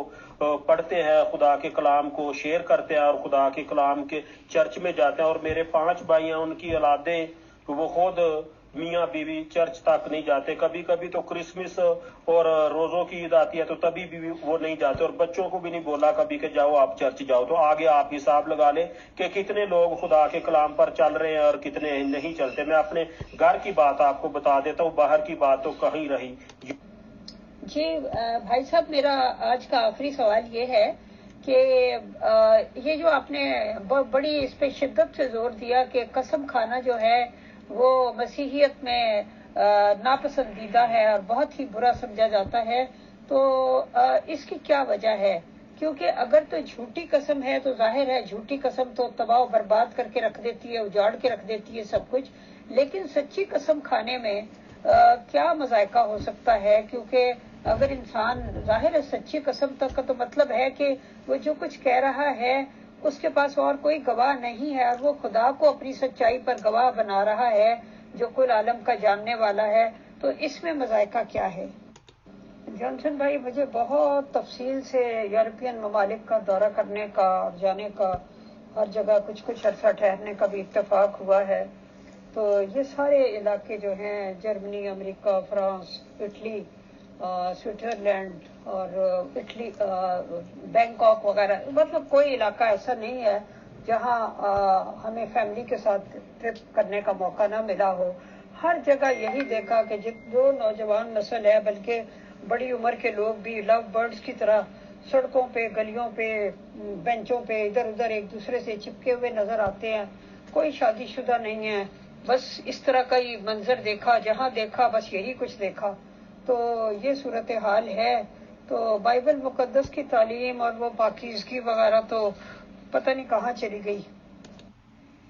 [SPEAKER 2] پڑھتے ہیں, خدا کے کلام کو شیئر کرتے ہیں اور خدا کے کلام کے چرچ میں جاتے ہیں. اور میرے 5 بھائی ہیں, ان کی اولادیں وہ خود میاں بیوی چرچ تک نہیں جاتے. کبھی کبھی تو کرسمس اور روزوں کی عید آتی ہے تو تبھی بھی وہ نہیں جاتے, اور بچوں کو بھی نہیں بولا کبھی کہ جاؤ آپ چرچ جاؤ. تو آگے آپ حساب لگا لیں کہ کتنے لوگ خدا کے کلام پر چل رہے ہیں اور کتنے نہیں چلتے. میں اپنے گھر کی بات آپ کو بتا دیتا ہوں, باہر کی بات تو کہیں رہی.
[SPEAKER 3] جی بھائی صاحب, میرا آج کا آخری سوال یہ ہے کہ یہ جو آپ نے بڑی اس پہ شدت سے زور دیا کہ قسم کھانا جو ہے وہ مسیحیت میں ناپسندیدہ ہے اور بہت ہی برا سمجھا جاتا ہے, تو اس کی کیا وجہ ہے کیونکہ اگر تو جھوٹی قسم ہے تو ظاہر ہے جھوٹی قسم تو تباہ و برباد کر کے رکھ دیتی ہے، اجاڑ کے رکھ دیتی ہے سب کچھ، لیکن سچی قسم کھانے میں کیا مذائقہ ہو سکتا ہے؟ کیونکہ اگر انسان ظاہر ہے سچی قسم تک کا تو مطلب ہے کہ وہ جو کچھ کہہ رہا ہے اس کے پاس اور کوئی گواہ نہیں ہے، اور وہ خدا کو اپنی سچائی پر گواہ بنا رہا ہے جو کل عالم کا جاننے والا ہے، تو اس میں مذائقہ کیا ہے؟ جانسن بھائی، مجھے بہت تفصیل سے یورپین ممالک کا دورہ کرنے کا اور جانے کا، ہر جگہ کچھ عرصہ ٹھہرنے کا بھی اتفاق ہوا ہے، تو یہ سارے علاقے جو ہیں جرمنی، امریکہ، فرانس، اٹلی، سوئٹزرلینڈ اور اٹلی، بینکاک وغیرہ، مطلب کوئی علاقہ ایسا نہیں ہے جہاں ہمیں فیملی کے ساتھ ٹرپ کرنے کا موقع نہ ملا ہو۔ ہر جگہ یہی دیکھا کہ جو نوجوان نسل ہے، بلکہ بڑی عمر کے لوگ بھی لو برڈز کی طرح سڑکوں پہ، گلیوں پہ، بینچوں پہ ادھر ادھر ایک دوسرے سے چپکے ہوئے نظر آتے ہیں۔ کوئی شادی شدہ نہیں ہے، بس اس طرح کا ہی منظر دیکھا، جہاں دیکھا بس یہی کچھ دیکھا۔ تو یہ صورتحال ہے، تو بائبل مقدس کی تعلیم اور وہ پاکیزگی وغیرہ تو پتہ نہیں کہاں چلی گئی۔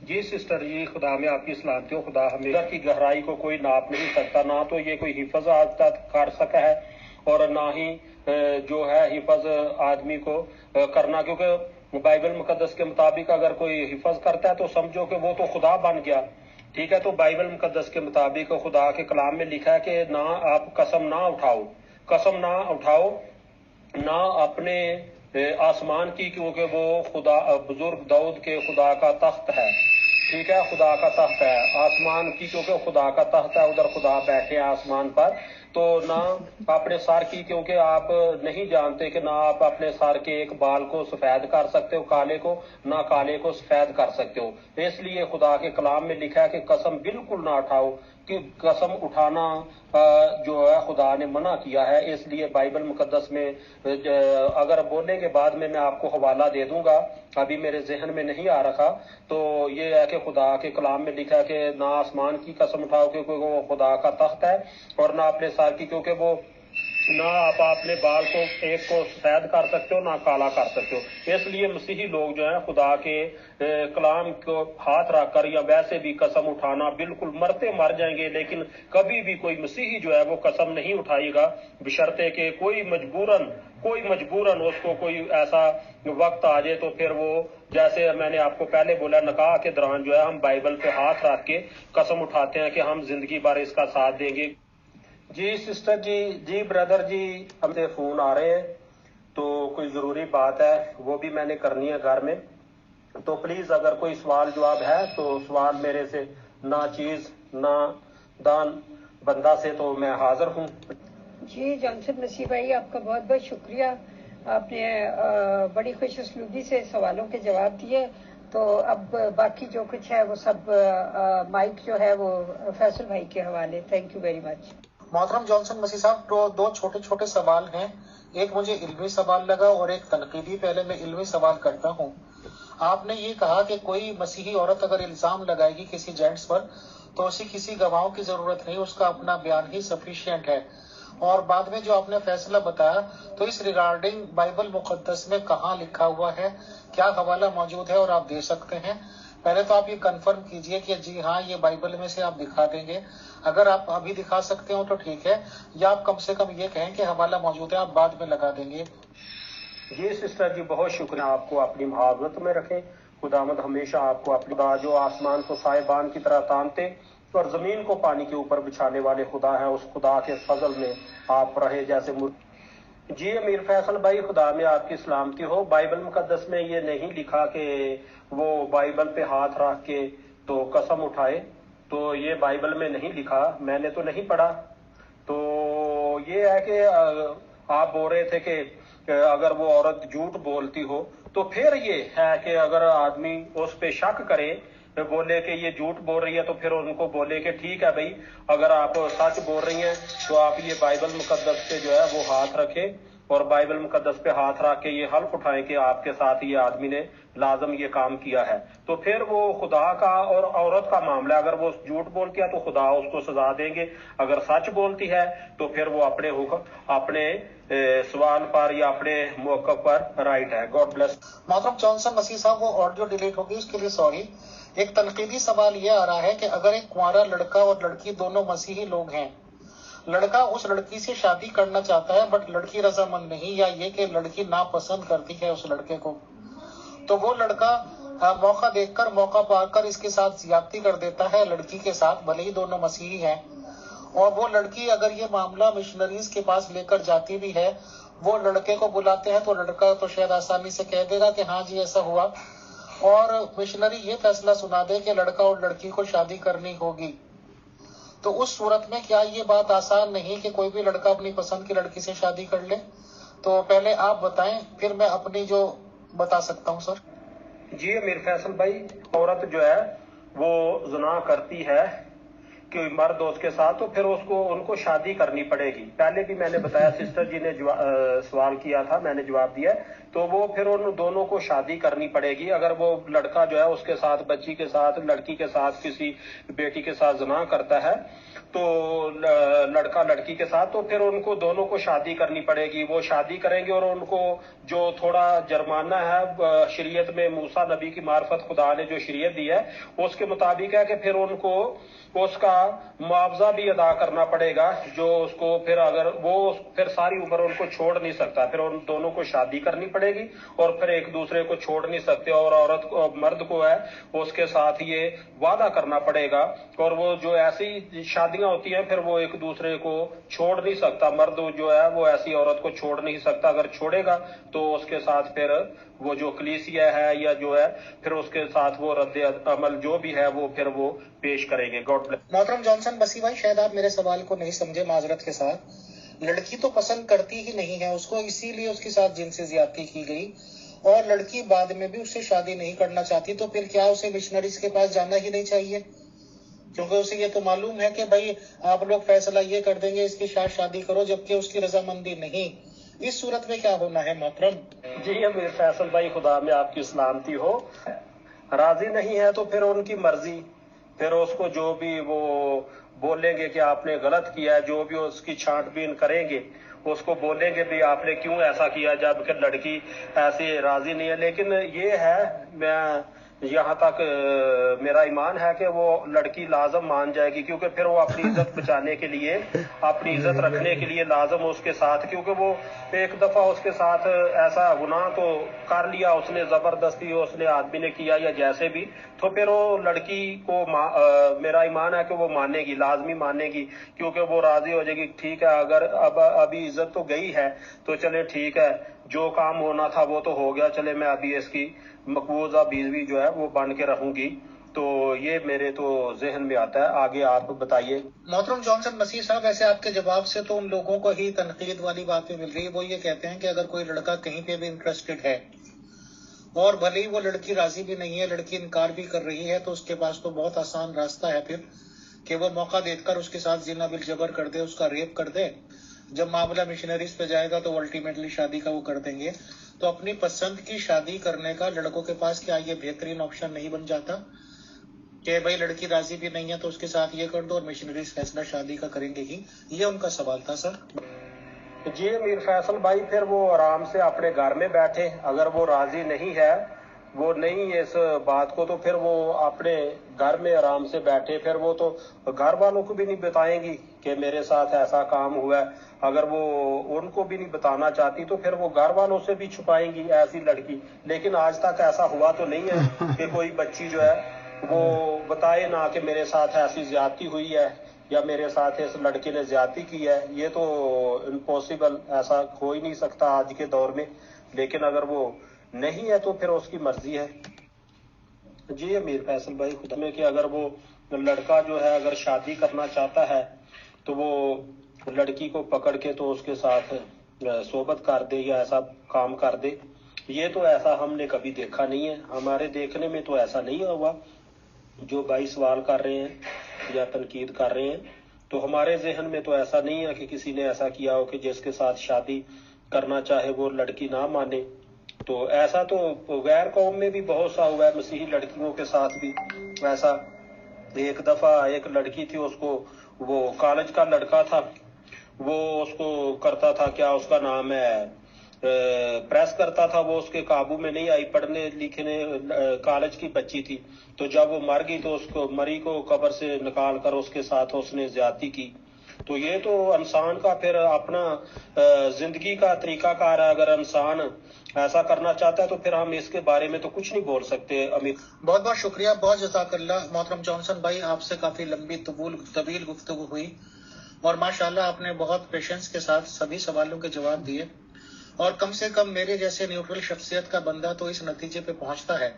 [SPEAKER 2] جی سسٹر جی، خدا میں آپ کی سلامتی ہو۔ خدا ہمیشہ کی گہرائی کو کوئی ناپ نہیں سکتا، نہ تو یہ کوئی حفظ کر سکا ہے اور نہ ہی جو ہے حفظ آدمی کو کرنا، کیونکہ بائبل مقدس کے مطابق اگر کوئی حفظ کرتا ہے تو سمجھو کہ وہ تو خدا بن گیا، ٹھیک ہے۔ تو بائبل مقدس کے مطابق خدا کے کلام میں لکھا ہے کہ نہ آپ قسم نہ اٹھاؤ، قسم نہ اٹھاؤ، نہ اپنے آسمان کی، کیونکہ وہ خدا بزرگ داؤد کے خدا کا تخت ہے، ٹھیک ہے، خدا کا تخت ہے آسمان کی، کیونکہ خدا کا تخت ہے، ادھر خدا بیٹھے ہیں آسمان پر۔ تو نہ اپنے سر کی، کیونکہ آپ نہیں جانتے کہ نہ آپ اپنے سر کے ایک بال کو سفید کر سکتے ہو کالے کو، نہ کالے کو سفید کر سکتے ہو۔ اس لیے خدا کے کلام میں لکھا ہے کہ قسم بالکل نہ اٹھاؤ، کہ قسم اٹھانا جو ہے خدا نے منع کیا ہے۔ اس لیے بائبل مقدس میں اگر بولنے کے بعد میں آپ کو حوالہ دے دوں گا، ابھی میرے ذہن میں نہیں آ رکھا، تو یہ ہے کہ خدا کے کلام میں لکھا ہے کہ نہ آسمان کی قسم اٹھاؤ کیونکہ وہ خدا کا تخت ہے، اور نہ اپنے سر کی، کیونکہ وہ نہ آپ اپنے بال کو ایک کو سفید کر سکتے ہو نہ کالا کر سکتے ہو۔ اس لیے مسیحی لوگ جو ہیں خدا کے کلام کو ہاتھ رکھ کر یا ویسے بھی قسم اٹھانا بالکل مرتے مر جائیں گے، لیکن کبھی بھی کوئی مسیحی جو ہے وہ قسم نہیں اٹھائے گا، بشرطے کہ کوئی مجبوراً اس کو کوئی ایسا وقت آ جائے، تو پھر وہ جیسے میں نے آپ کو پہلے بولا، نکاح کے دوران جو ہے ہم بائبل پہ ہاتھ رکھ کے قسم اٹھاتے ہیں کہ ہم زندگی بھر اس کا ساتھ دیں گے۔ جی سسٹر جی، جی بردر جی، ہم سے فون آ رہے ہیں، تو کوئی ضروری بات ہے وہ بھی میں نے کرنی ہے گھر میں، تو پلیز اگر کوئی سوال جواب ہے تو سوال میرے سے نہ چیز نہ دان بندہ سے، تو میں حاضر ہوں۔
[SPEAKER 3] جی جانسن مسیح بھائی، آپ کا بہت بہت شکریہ، آپ نے بڑی خوش اسلوبی سے سوالوں کے جواب دیے۔ تو اب باقی جو کچھ ہے وہ سب مائک جو ہے وہ فیصل بھائی کے حوالے۔ Thank you very much.
[SPEAKER 1] محترم جانسن مسیح صاحب، دو چھوٹے چھوٹے سوال ہیں، ایک مجھے علمی سوال لگا اور ایک تنقیدی۔ پہلے میں علمی سوال کرتا ہوں۔ آپ نے یہ کہا کہ کوئی مسیحی عورت اگر الزام لگائے گی کسی جینٹس پر تو اسے کسی گواہوں کی ضرورت نہیں، اس کا اپنا بیان ہی سفیشینٹ ہے، اور بعد میں جو آپ نے فیصلہ بتایا تو اس ریگارڈنگ بائبل مقدس میں کہاں لکھا ہوا ہے، کیا حوالہ موجود ہے اور آپ دے سکتے ہیں؟ پہلے تو آپ یہ کنفرم کیجئے کہ جی ہاں یہ بائبل میں سے آپ دکھا دیں گے، اگر آپ ابھی دکھا سکتے ہو تو ٹھیک ہے، یا آپ کم سے کم یہ کہیں کہ حوالہ موجود ہے، آپ بعد میں لگا دیں گے۔
[SPEAKER 2] جی سسٹر جی، بہت شکریہ، آپ کو اپنی محافظت میں رکھیں، خداوند ہمیشہ آپ کو اپنی بات، جو آسمان کو سائبان کی طرح تانتے اور زمین کو پانی کے اوپر بچھانے والے خدا ہے، اس خدا کے فضل میں آپ رہے جیسے جی امیر فیصل بھائی، خدا میں آپ کی سلامتی ہو۔ بائبل مقدس میں یہ نہیں لکھا کہ وہ بائبل پہ ہاتھ رکھ کے تو قسم اٹھائے، تو یہ بائبل میں نہیں لکھا، میں نے تو نہیں پڑھا۔ تو یہ ہے کہ آپ بول رہے تھے کہ اگر وہ عورت جھوٹ بولتی ہو تو پھر یہ ہے کہ اگر آدمی اس پہ شک کرے، بولے کہ یہ جھوٹ بول رہی ہے، تو پھر ان کو بولے کہ ٹھیک ہے بھائی، اگر آپ سچ بول رہی ہیں تو آپ یہ بائبل مقدس پہ جو ہے وہ ہاتھ رکھے، اور بائبل مقدس پہ ہاتھ رکھ کے یہ حلف اٹھائیں کہ آپ کے ساتھ یہ آدمی نے لازم یہ کام کیا ہے، تو پھر وہ خدا کا اور عورت کا معاملہ ہے۔ اگر وہ جھوٹ بولتی ہے تو خدا اس کو سزا دیں گے، اگر سچ بولتی ہے تو پھر وہ اپنے سوال پر یا اپنے موقع پر رائٹ ہے۔ God bless.
[SPEAKER 1] محترم جانسن مسیح صاحب، وہ آڈیو ڈیلیٹ ہوگی، اس کے لیے سوری۔ ایک تنقیدی سوال یہ آ رہا ہے کہ اگر ایک کنوارا لڑکا اور لڑکی دونوں مسیحی لوگ ہیں، لڑکا اس لڑکی سے شادی کرنا چاہتا ہے بٹ لڑکی رضامند نہیں، یا یہ کہ لڑکی ناپسند کرتی ہے اس لڑکے کو، تو وہ لڑکا موقع دیکھ کر، موقع پا کر اس کے ساتھ زیادتی کر دیتا ہے لڑکی کے ساتھ، بھلے ہی دونوں مسیحی ہیں، اور وہ لڑکی اگر یہ معاملہ مشنریز کے پاس لے کر جاتی بھی ہے، وہ لڑکے کو بلاتے ہیں تو لڑکا تو شاید آسانی سے کہہ دے گا کہ ہاں جی ایسا ہوا، اور مشنری یہ فیصلہ سنا دے کہ لڑکا اور لڑکی کو شادی کرنی ہوگی، تو اس صورت میں کیا یہ بات آسان نہیں کہ کوئی بھی لڑکا اپنی پسند کی لڑکی سے شادی کر لے؟ تو پہلے آپ بتائیں، پھر میں اپنی جو بتا سکتا ہوں سر۔
[SPEAKER 2] جی امیر فیصل بھائی، عورت جو ہے وہ زنا کرتی ہے کہ مرد اس کے ساتھ، تو پھر ان کو شادی کرنی پڑے گی۔ پہلے بھی میں نے بتایا، سسٹر جی نے سوال کیا تھا، میں نے جواب دیا، تو وہ پھر ان دونوں کو شادی کرنی پڑے گی۔ اگر وہ لڑکا جو ہے اس کے ساتھ، بچی کے ساتھ، لڑکی کے ساتھ، کسی بیٹی کے ساتھ زنا کرتا ہے، تو لڑکا لڑکی کے ساتھ، تو پھر ان کو دونوں کو شادی کرنی پڑے گی۔ وہ شادی کریں گے اور ان کو جو تھوڑا جرمانہ ہے شریعت میں، موسیٰ نبی کی معرفت خدا نے جو شریعت دی ہے اس کے مطابق ہے کہ پھر ان کو اس کا معاوضہ بھی ادا کرنا پڑے گا، جو اس کو پھر اگر وہ پھر ساری عمر ان کو چھوڑ نہیں سکتا، پھر ان دونوں کو شادی کرنی پڑے گی اور پھر ایک دوسرے کو چھوڑ نہیں سکتے، اور عورت کو، مرد کو ہے اس کے ساتھ یہ وعدہ کرنا پڑے گا، اور وہ جو ایسی شادیاں ہوتی ہیں پھر وہ ایک دوسرے کو چھوڑ نہیں سکتا، مرد جو ہے وہ ایسی عورت کو چھوڑ نہیں سکتا، اگر چھوڑے گا تو اس کے ساتھ پھر وہ جو کلیسیا ہے یا جو ہے پھر اس کے ساتھ وہ رد عمل جو بھی ہے وہ پھر وہ پیش کریں گے۔ God bless.
[SPEAKER 1] محترم جانسن مسیح بھائی، شاید آپ میرے سوال کو نہیں سمجھے، معذرت کے ساتھ۔ لڑکی تو پسند کرتی ہی نہیں ہے اس کو، اسی لیے اس کے ساتھ جنسی زیادتی کی گئی، اور لڑکی بعد میں بھی اس سے شادی نہیں کرنا چاہتی، تو پھر کیا اسے مشنریز کے پاس جانا ہی نہیں چاہیے؟ کیونکہ اسے یہ تو معلوم ہے کہ بھائی آپ لوگ فیصلہ یہ کر دیں گے اس کی شادی کرو، جبکہ اس کی رضامندی نہیں۔ اس صورت میں کیا ہونا ہے محترم؟
[SPEAKER 2] جی امیر فیصل بھائی، خدا میں آپ کی سلامتی ہو۔ راضی نہیں ہے تو پھر ان کی مرضی، پھر اس کو جو بھی وہ بولیں گے کہ آپ نے غلط کیا ہے، جو بھی اس کی چھانٹ بین کریں گے، اس کو بولیں گے بھی آپ نے کیوں ایسا کیا، جب کہ لڑکی ایسے راضی نہیں ہے۔ لیکن یہ ہے، میں یہاں تک میرا ایمان ہے کہ وہ لڑکی لازم مان جائے گی، کیونکہ پھر وہ اپنی عزت بچانے کے لیے، اپنی عزت رکھنے کے لیے لازم اس کے ساتھ، کیونکہ وہ ایک دفعہ اس کے ساتھ ایسا گناہ تو کر لیا اس نے، زبردستی اس نے آدمی نے کیا یا جیسے بھی، تو پھر وہ لڑکی کو میرا ایمان ہے کہ وہ مانے گی، لازمی مانے گی، کیونکہ وہ راضی ہو جائے گی، ٹھیک ہے اگر ابھی عزت تو گئی ہے تو چلے ٹھیک ہے، جو کام ہونا تھا وہ تو ہو گیا، چلے میں ابھی اس کی مقبوضہ بیوی جو ہے وہ بن کے رہوں گی۔ تو یہ میرے تو ذہن میں آتا ہے، آگے آپ بتائیے۔
[SPEAKER 1] محترم جانسن مسیح صاحب، ویسے آپ کے جواب سے تو ان لوگوں کو ہی تنقید والی باتیں مل رہی ہے، وہ یہ کہتے ہیں کہ اگر کوئی لڑکا کہیں پہ بھی انٹرسٹڈ ہے اور بھلے ہی وہ لڑکی راضی بھی نہیں ہے، لڑکی انکار بھی کر رہی ہے، تو اس کے پاس تو بہت آسان راستہ ہے پھر کہ وہ موقع دیکھ کر اس کے ساتھ زنا بالجبر کر دے، اس کا ریپ کر دے۔ جب معاملہ مشنریز پہ جائے گا تو الٹیمیٹلی شادی کا وہ کر دیں گے۔ تو اپنی پسند کی شادی کرنے کا لڑکوں کے پاس کیا یہ بہترین آپشن نہیں بن جاتا کہ بھائی لڑکی راضی بھی نہیں ہے تو اس کے ساتھ یہ کر دو اور مشنریز فیصلہ شادی کا کریں گے ہی؟ یہ ان کا سوال تھا سر۔
[SPEAKER 2] جی امیر فیصل بھائی، پھر وہ آرام سے اپنے گھر میں بیٹھے، اگر وہ راضی نہیں ہے، وہ نہیں اس بات کو، تو پھر وہ اپنے گھر میں آرام سے بیٹھے، پھر وہ تو گھر والوں کو بھی نہیں بتائیں گی کہ میرے ساتھ ایسا کام ہوا ہے، اگر وہ ان کو بھی نہیں بتانا چاہتی تو پھر وہ گھر والوں سے بھی چھپائیں گی ایسی لڑکی۔ لیکن آج تک ایسا ہوا تو نہیں ہے کہ کوئی بچی جو ہے وہ بتائے نہ کہ میرے ساتھ ایسی زیادتی ہوئی ہے یا میرے ساتھ اس لڑکے نے زیادتی کی ہے، یہ تو امپاسبل، ایسا ہو ہی نہیں سکتا آج کے دور میں۔ لیکن اگر وہ نہیں ہے تو پھر اس کی مرضی ہے۔ جی امیر فیصل بھائی، خدا میں کہ اگر وہ لڑکا جو ہے اگر شادی کرنا چاہتا ہے تو وہ لڑکی کو پکڑ کے تو اس کے ساتھ صحبت کر دے یا ایسا کام کر دے، یہ تو ایسا ہم نے کبھی دیکھا نہیں ہے، ہمارے دیکھنے میں تو ایسا نہیں ہوا۔ جو بھائی سوال کر رہے ہیں یا تنقید کر رہے ہیں، تو ہمارے ذہن میں تو ایسا نہیں ہے کہ کسی نے ایسا کیا ہو کہ جس کے ساتھ شادی کرنا چاہے وہ لڑکی نہ مانے. تو ایسا تو غیر قوم میں بھی بہت سا ہوا ہے، مسیحی لڑکیوں کے ساتھ بھی ایسا. ایک دفعہ ایک لڑکی تھی، اس کو وہ کالج کا لڑکا تھا، وہ اس کو کرتا تھا، کیا اس کا نام ہے، پریس کرتا تھا. وہ اس کے قابو میں نہیں آئی، پڑھنے لکھنے کالج کی بچی تھی. تو جب وہ مر گئی تو اس کو مری کو قبر سے نکال کر اس کے ساتھ اس نے زیادتی کی. تو یہ تو انسان کا پھر اپنا زندگی کا طریقہ کار ہے. اگر انسان ایسا کرنا چاہتا ہے تو پھر ہم اس کے بارے میں تو کچھ نہیں بول سکتے.
[SPEAKER 1] بہت بہت شکریہ، بہت جزاک اللہ محترم جانسن بھائی، آپ سے کافی لمبی طویل گفتگو ہوئی اور ماشاءاللہ آپ نے بہت پیشنس کے ساتھ سبھی سوالوں کے جواب دیے، اور کم سے کم میرے جیسے نیوٹرل شخصیت کا بندہ تو اس نتیجے پہ پہنچتا ہے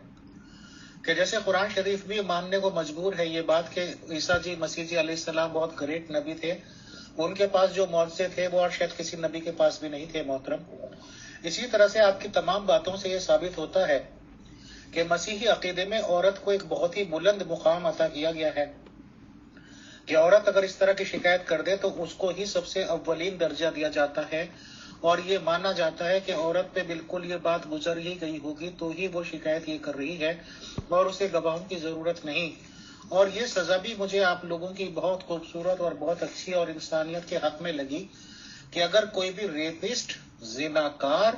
[SPEAKER 1] کہ جیسے قرآن شریف بھی ماننے کو مجبور ہے یہ بات کہ عیسیٰ جی مسیح جی علیہ السلام بہت گریٹ نبی تھے، ان کے پاس جو معجزے تھے وہ اور شاید کسی نبی کے پاس بھی نہیں تھے محترم. اسی طرح سے آپ کی تمام باتوں سے یہ ثابت ہوتا ہے کہ مسیحی عقیدے میں عورت کو ایک بہت ہی بلند مقام عطا کیا گیا ہے کہ عورت اگر اس طرح کی شکایت کر دے تو اس کو ہی سب سے اولین درجہ دیا جاتا ہے، اور یہ مانا جاتا ہے کہ عورت پہ بالکل یہ بات گزر ہی گئی ہوگی تو ہی وہ شکایت یہ کر رہی ہے اور اسے گواہوں کی ضرورت نہیں. اور یہ سزا بھی مجھے آپ لوگوں کی بہت خوبصورت اور بہت اچھی اور انسانیت کے حق میں لگی کہ اگر کوئی بھی ریپسٹ، زناکار،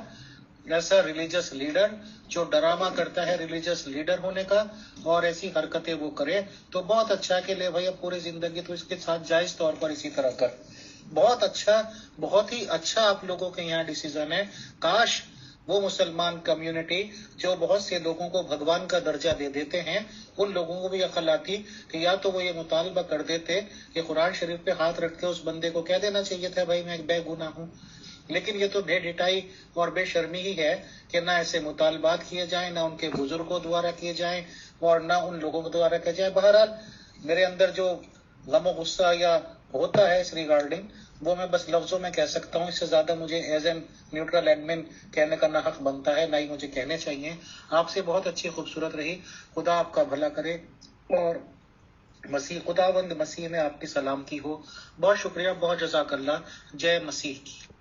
[SPEAKER 1] ایسا ریلیجس لیڈر جو ڈرامہ کرتا ہے ریلیجس لیڈر ہونے کا اور ایسی حرکتیں وہ کرے تو بہت اچھا کہ لے بھائی اب پوری زندگی تو اس کے ساتھ جائز طور پر اسی طرح کر. بہت اچھا، بہت ہی اچھا آپ لوگوں کے یہاں ڈیسیزن ہے. کاش وہ مسلمان کمیونٹی جو بہت سے لوگوں کو بھگوان کا درجہ دے دیتے ہیں ان لوگوں کو بھی عقل آتی کہ یا تو وہ یہ مطالبہ کر دیتے کہ قرآن شریف پہ ہاتھ رکھ کے اس بندے کو کہہ دینا چاہیے تھا بھائی میں ایک بے گناہ ہوں. لیکن یہ تو بے ڈٹائی اور بے شرمی ہی ہے کہ نہ ایسے مطالبات کیے جائیں، نہ ان کے بزرگوں دوارا کیے جائیں اور نہ ان لوگوں کے دوارا کیا جائے. بہرحال میرے اندر جو غم و غصہ یا ہوتا ہے اس ریگارڈنگ وہ میں بس لفظوں میں کہہ سکتا ہوں، اس سے زیادہ مجھے ایز این نیوٹرل ایڈمن کہنے کا نہ حق بنتا ہے نہ ہی مجھے کہنے چاہیے. آپ سے بہت اچھی خوبصورت رہی، خدا آپ کا بھلا کرے اور خداوند مسیح میں آپ کی سلامتی ہو. بہت شکریہ، بہت جزاک اللہ. جے مسیح کی.